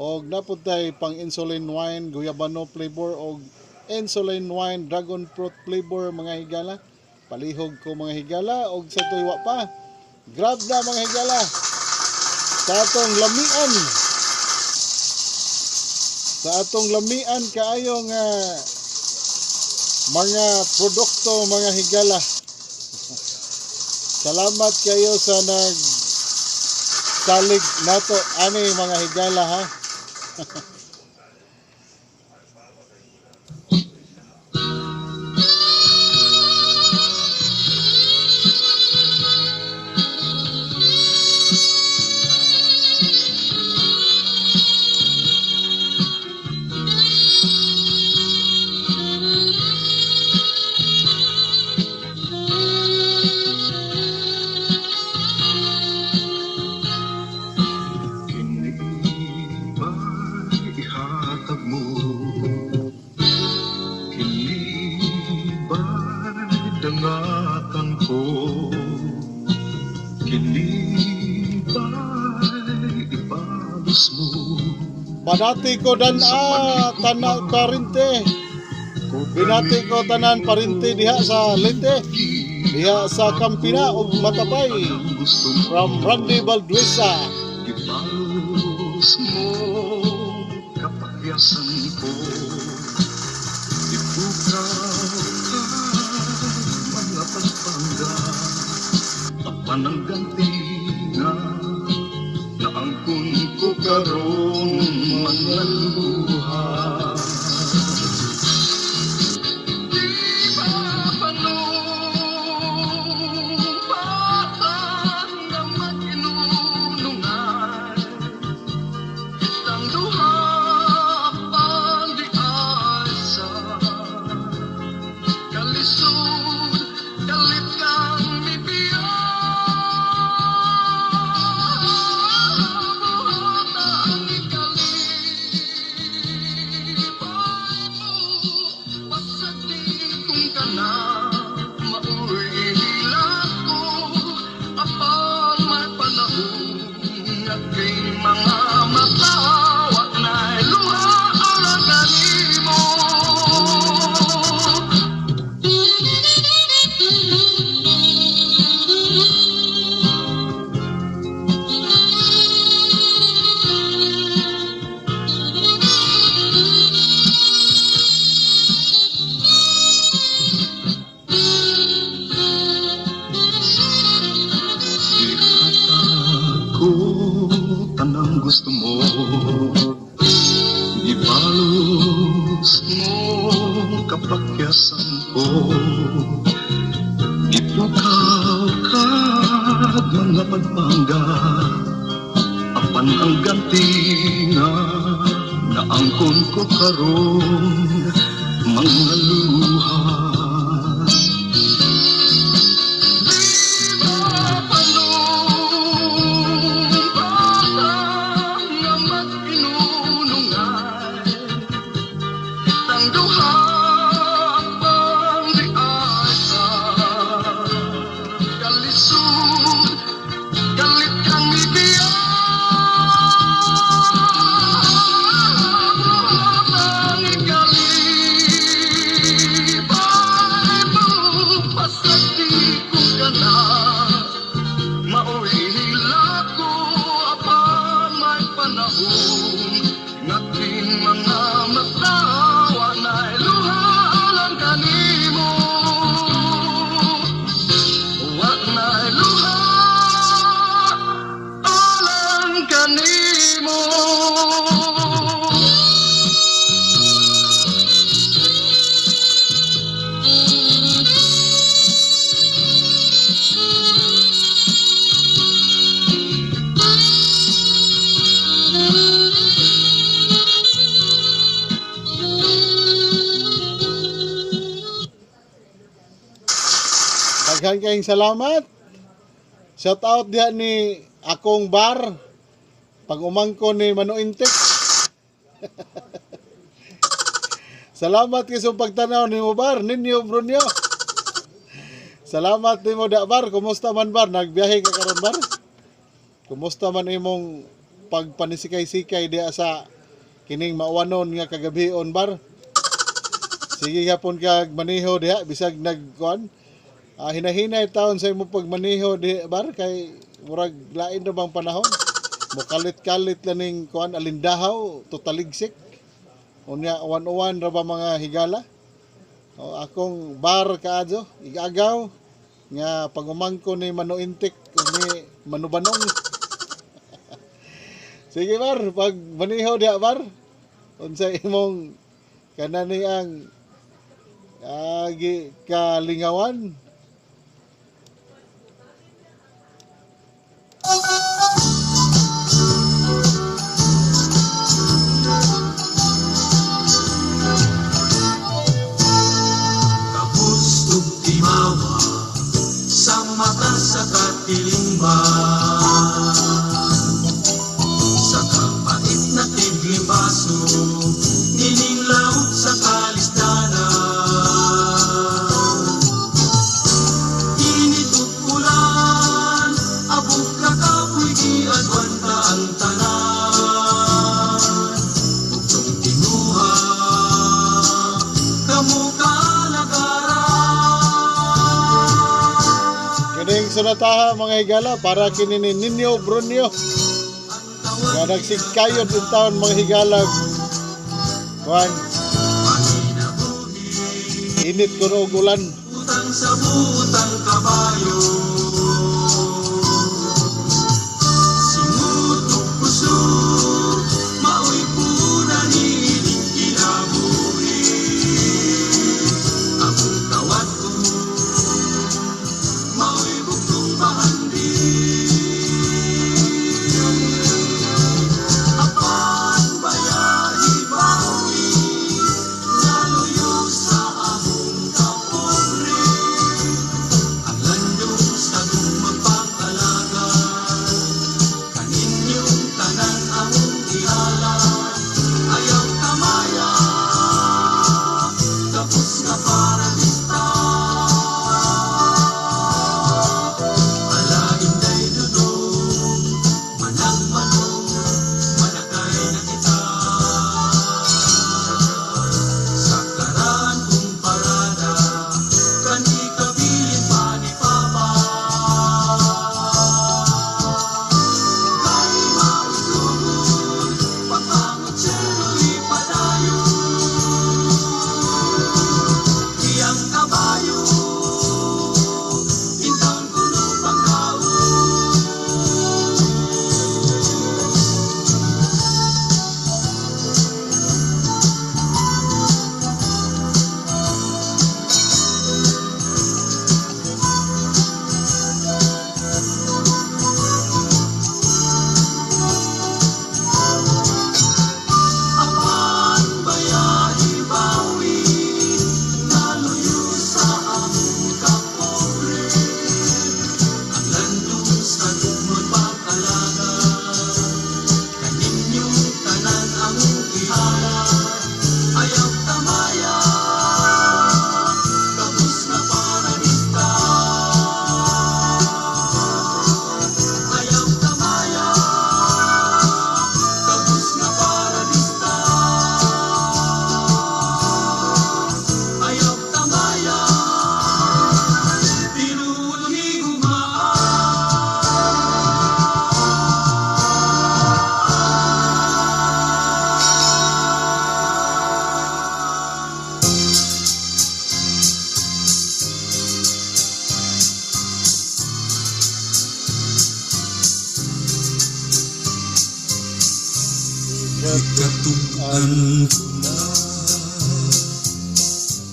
Og napotay pang insulin wine guyabano flavor og insulin wine dragon fruit flavor mga higala. Palihog ko mga higala. Og sa tuwa pa, grab na mga higala sa atong lamian, sa atong lamian kaayo nga mga produkto mga higala. Salamat kayo sa nagsalig nato ani mga higala ha. Ihatag mo, kinibay dangatan ko, kinibay ipalos mo. Banati ko dan tanan parinte. Binati ko tanan parinte diha sa Leyte, diha sa Campina ug Matapay. From Randy Balduesa. Ipalos mo kapagyasan ko, ipukaw ka mga paspangga, tapan ng ganti na naangkon ko karon mga luha. Tanang gusto mo, ibalos mo kapakyasan ko, ipukaw ka mga pagpangga, apan ang ganti nga naangkon ko karon mga luha. Bye. Daghan kayong salamat. Shout out diha ni akong bar. Pag umangko ni Mano Intek. Salamat kayo sa pagtanaw ni mo bar, ninyo Brunyo. Salamat ni mo da bar. Kumusta man bar? Nagbiyahe ka karon bar? Kumusta man imong pagpanisikay-sikay diha sa kining mauwanon nga kagabion bar? Sige hapon kag maniho diha bisag nagkuan. Hinahinay taon sa imong pagmaniho diha bar kay murag lain na bang panahon. Mukalit-kalit lang ning kuan alindahaw, tutaligsik. Unya uwan-uwan ra ba mga higala? O akong bar kaadyo, igagaw nga pagumangko ni Mano Intik ni Manubanong. Sige bar, pag maniho diha bar, unsa imong kanani ang kalingawan? Kapustog timawa sa mata sa katilingba, sa kapait na tiglibaso, nininglaw sa kalisdanan. Init ug ulan, abog kakapoy giadwan ta ang tanan. Ugtong tinguha, kamo Kining sunataha mga higala para kini ni Ninyo Brunyo. Nga nagsigkayod yung taon mga higala. Kuan. Init kuno og ulan. utang sa butang kabayo, simut ug pusod, maoy puna nining kinabuhi. Akong kawat ko, maoy bugtong bahandi. Apan bayahi bawi, naluyo sa among kapobre. Ang landong sa magpapalaga, kaninyong tanan among ihalan. Ayaw kamaya, tapos nga paradista. Alain day dudong, manang-manong, manakay na kita. Sa karan kong parada, kan ikabilin pa ni Papa. Kay mautugod, pagpangot siro'y padayo. Iyang kabayo, intang kuno panggaw. Apan bayahi bawi, naluyo sa among kapobre. Ang landong sa magpapalaga, kaninyong tanan among ihalan. Ayaw tamaya, kapos na paradista. Ayaw tamaya, kapos na paradista. Ayaw tamaya, tinuod ni Ikatuan ko na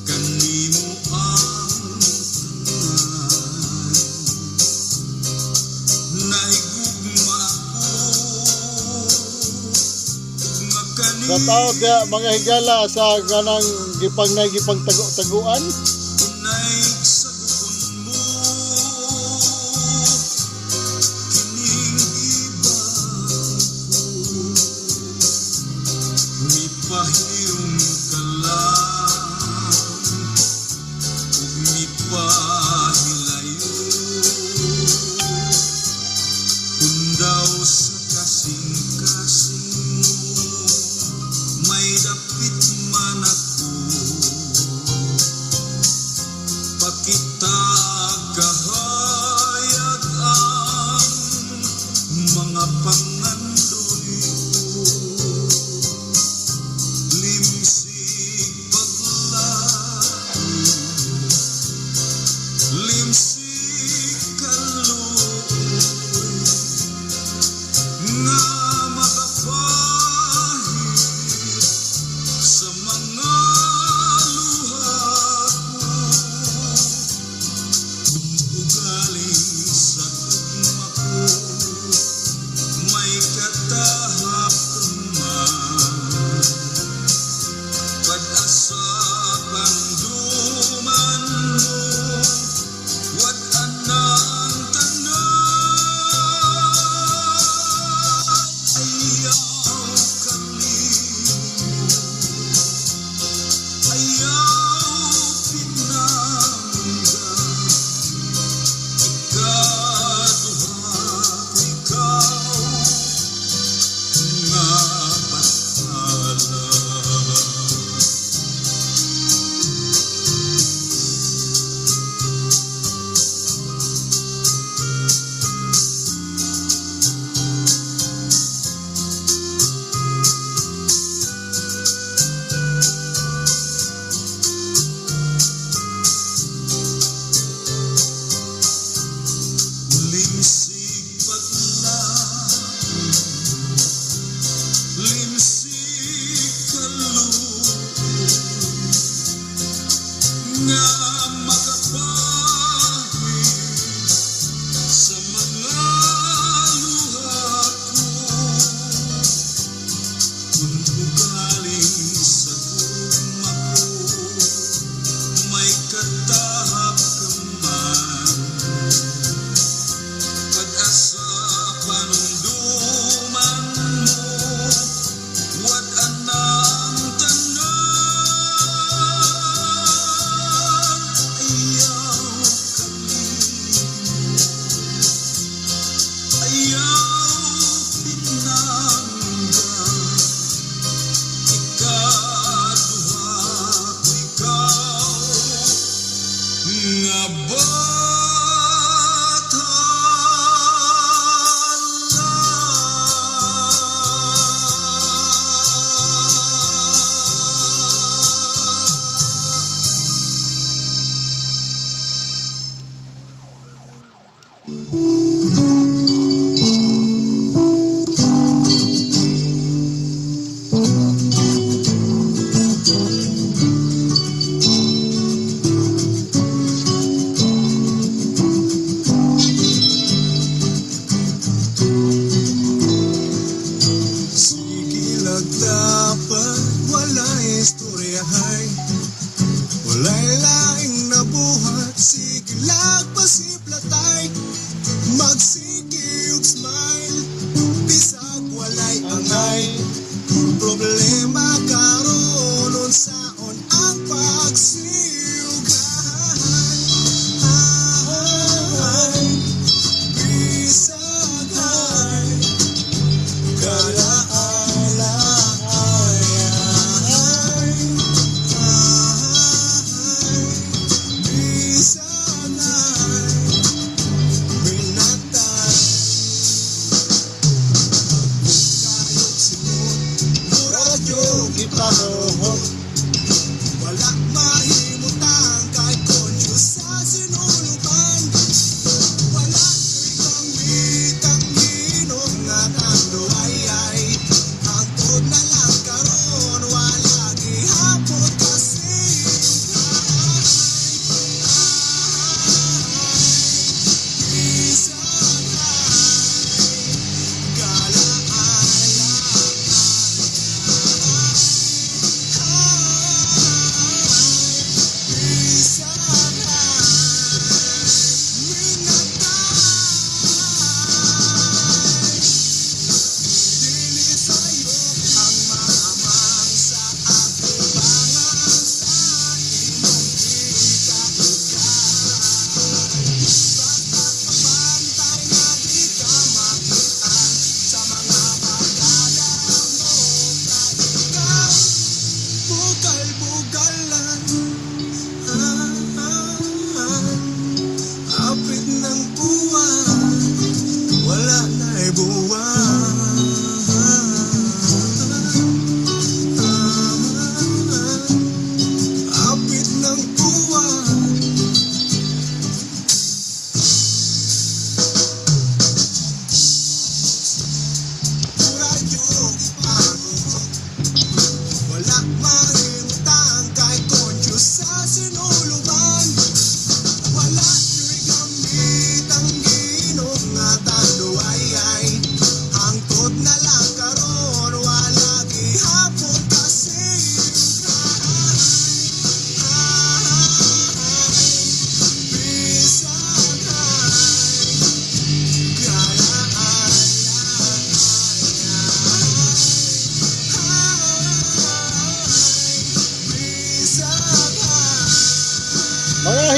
kanimo ang tanan. Naigugma ko nga kanimo Shout out diha mga higala sa ganang gipang tagu-taguan. naigsagugon mo may dapit man ako, pakita kahayag ang mga pangandoy ko. Limsig paglaing, limsig kaluoy, nga makapahit sa mga luha ko. Kung galing sa tugma ko, may katahap ka man. Pag-asa pangduman mo, wat anang tanan. Ayaw kalimo, ayaw pinangga, ikaduha ko ikaw nga batala. Limsig paglaing, limsig kaluoy, nga makapahit sa mga luha ko. Kung galing sa tugma ko, may katahap ka man. Pag-asa panumduman mo, wat anang tanan. Ayaw kalimo, ayaw pinangga, ikaduha ko ikaw nga sige lagdapan, walay istoryahay, walay laing nabuhat. Sige lagpasiplatay, magsiki ug smile, bisag walay angay. Problema karon unsaon ang pagsiyugay, bisag ay wala mahimutang kahit konsyos sa sinuluban. Wala ko'y pangwitang inom nga tando ay hangtod na lang karon, wala gihapon kasi bisag gala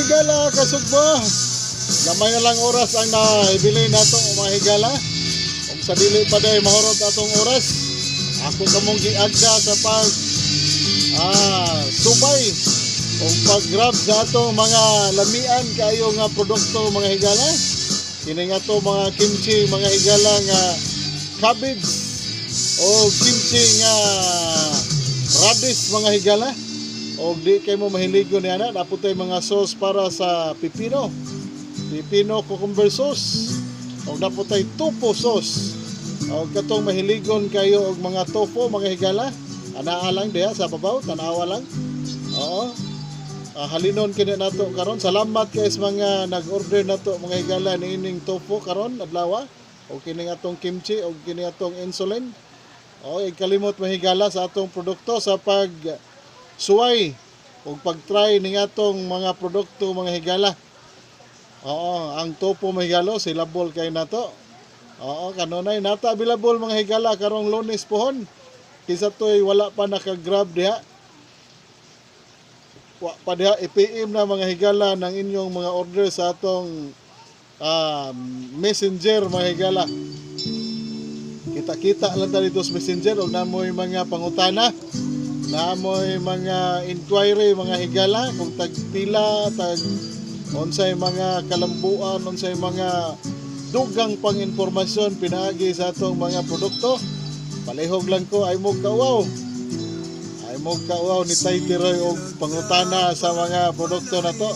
higala, kasugba. Lamay na lang oras ang naibili nato mga higala. Kung sa dili pa day mahurot atong oras, ako kamong giagda sa pag subay o pag-grab sa atong mga lamian kayo nga produkto mga higala. Kini nga to mga kimchi mga higala nga cabbage o kimchi nga radish mga higala. O di kay mo mahiligo niya na dapat tay mga sauce para sa pipino cucumber sauce o dapat tay tofu sauce o katong mahiligon kayo og mga tofu mga higala anaa lang diha sa babaw tanawa lang. Oo. Halinon kini nato karon. Salamat kay sa mga nag-order nato mga higala niining tofu karon adlaw o kini atong kimchi o kini atong insulin. O ikalimot mahigala sa atong produkto sa pag suway o pag-try ning atong mga produkto mga higala. Oo, ang tofu mahigalo silabol kay nato. Oo, kanunay nata available mga higala karong Lunes pohon. Kisa to'y wala pa naka-grab diha. Wa pa diha i-PM na mga higala ng inyong mga order sa atong messenger mga higala. Kita-kita lang tayo dito sa messenger o namoy mga pangutana, namoy mga inquiry mga higala kung tagpila, unsay mga kalambuan, unsay mga dugang pang-impormasyon pinaagi sa atong mga produkto. Palihog lang ko ay mo kauaw ni Tay Tiroy og pangutana sa mga produkto na to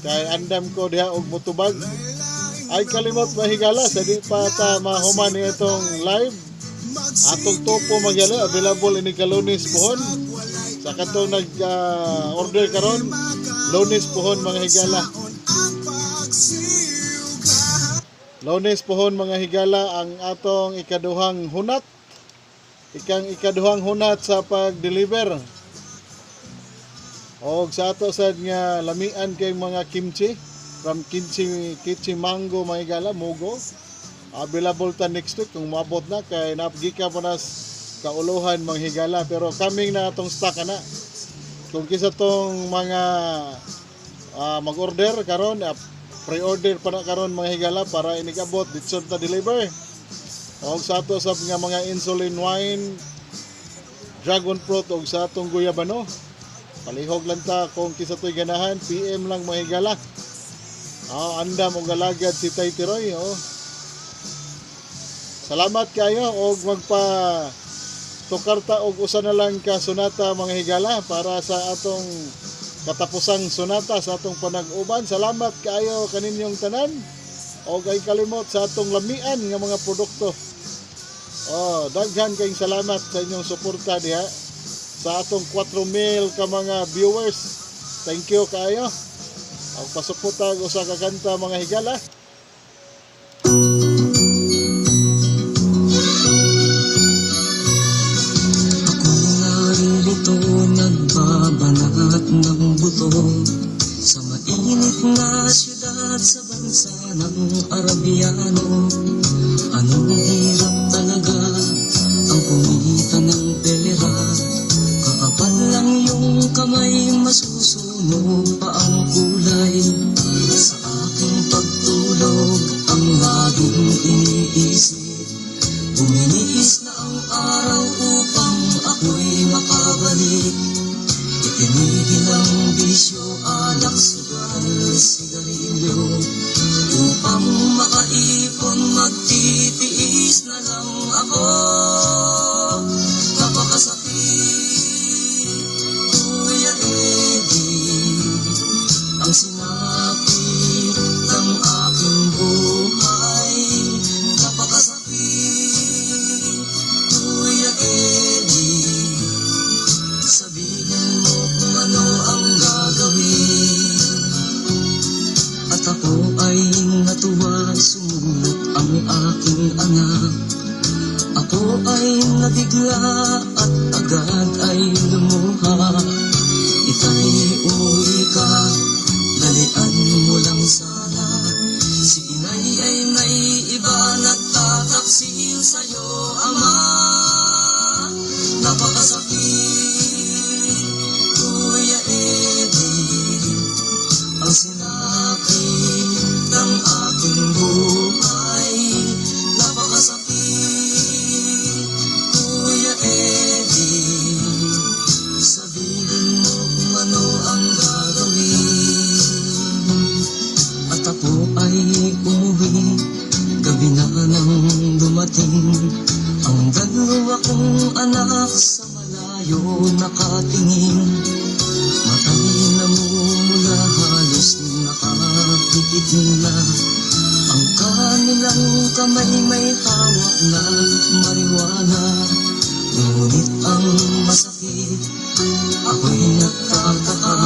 kay andam ko diha og mutubag. Ay kalimot mahigala sa di pa ta mahuman ni itong live atong topo magyalo available ini Lunes pohon sa katong nag order karon Lunes pohon mga higala. Lunes pohon mga higala ang atong ikaduhang hunat sa pag-deliver. Og sa ato sad nga lamian kay mga kimchi from Kitchi Mango mga higala mugo. Available ta next week kung maabot na kay napgika pa nas kauluhan mga higala pero coming na atong stock ana. Kung kisa tong mga mag-order karon pre-order pa na karon mga higala para inigabot ditso ta deliver. Og sa ato sa mga insulin wine, dragon fruit og sa atong guyabano. Palihog lang ta kung kisa to'y ganahan, PM lang mga higala. Andam og alagad si Tay Tiroy. Salamat kayo og magpa tukarta og usa na lang ka sunata mga higala para sa atong katapusang sunata sa atong panag-uban. Salamat kayo kaninyong tanan. O kay kalimot sa atong lamian nga mga produkto. Daghan kayong salamat sa inyong suporta diha sa atong 4,000 ka mga viewers. Thank you kayo. Ang pasuputag usa ka kanta mga higala. Ako naririto nagbabanat ng buto sa mainit na siyudad sa bansa ng Arabiano. Anong hirap talaga ang kumita ng pera. Kakapal lang yung kamay, masusunog pa ang kulay. Sa aking pagtulog ang laging iniisip. Buminiis na ang araw upang ako'y makabalik. Itinigil ang bisyo, alak, sugal, sigarilyo. Upang makaipon, magtitiis na lang ako. Napakasakit, Kuya Eddie, ang sinapit ng aking buhay. Napakasakit, Kuya Eddie, sabihin mo kung ano ang gagawin. At ako ay natuwa, sumulat ang aking anak. Ako ay nabigla at agad ay lumuha. Ika'y uwi ka, dalian mo lang sana. Si inay ay may iba, nagtataksil sa'yo, ama. Napakasakit, Kuya Eddie, ang sinabi sa'yo nakatingin, mata'y namumula, halos nakapikit na. Ang kanilang kamay may hawak na marijuana, ngunit ang masakit, ako'y nagtataka.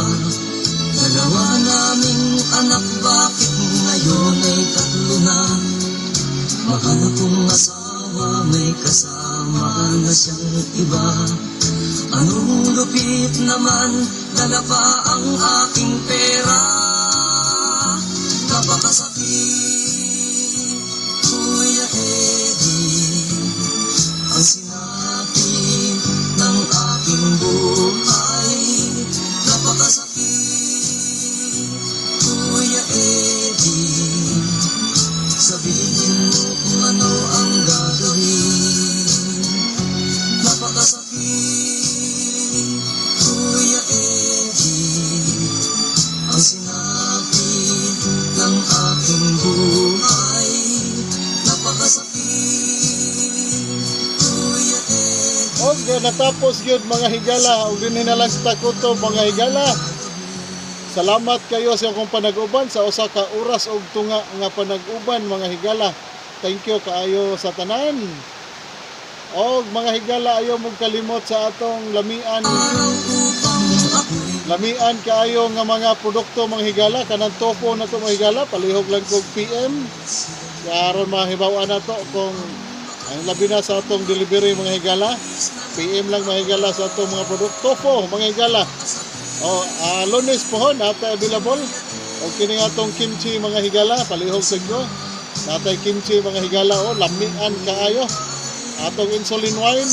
Dalawa naming anak, bakit ngayon ay tatlo na? Mahal kong asawa, may kasama na siyang iba. Anong lupit naman, dala pa ang aking pera. Napakasakit, Kuya Eddie, ang sinapit ng aking buhay. Napakasakit, Kuya Eddie, sabihin mo kung ano ang gagawin. Napakasakit, Kuya Eddie, ang sinapit ng aking buhay. Napakasakit, Kuya Eddie. Og natapos gyud mga higala, og dinhi na lang sa takuto mga higala. Salamat kayo sa akong panag-uban sa usa ka oras og tunga nga panag-uban mga higala. Thank you kaayo sa tanan. Og mga higala, ayaw mong kalimot sa atong lamian. Lamian kaayo nga mga produkto mga higala, kanang topo na to mga higala, palihog lang kog PM. Karon mahibaw-an na to kung ang labi na sa atong delivery mga higala. PM lang mga higala sa atong mga produkto po mga higala. Lunes pohon ata available. O kini atong kimchi mga higala, palihog siguro. Natay kimchi mga higala, lamian kaayo. Atong insulin wine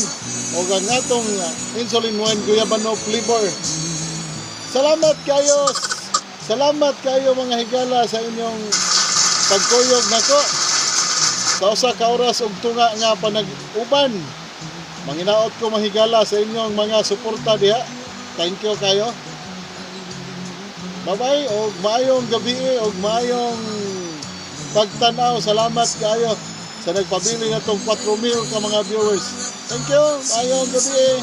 o ang atong insulin wine guyabano flavor. Salamat kayo mga higala sa inyong pagkuyog nako sa usa ka oras og tunga nga panag-uban. Manginaot ko mga higala sa inyong mga suporta diha. Thank you kayo. Bye-bye og maayong gabi og maayong pagtanaw. Salamat kayo sa nagpabili na itong 4,000 ka mga viewers. Thank you. Maayong gabi.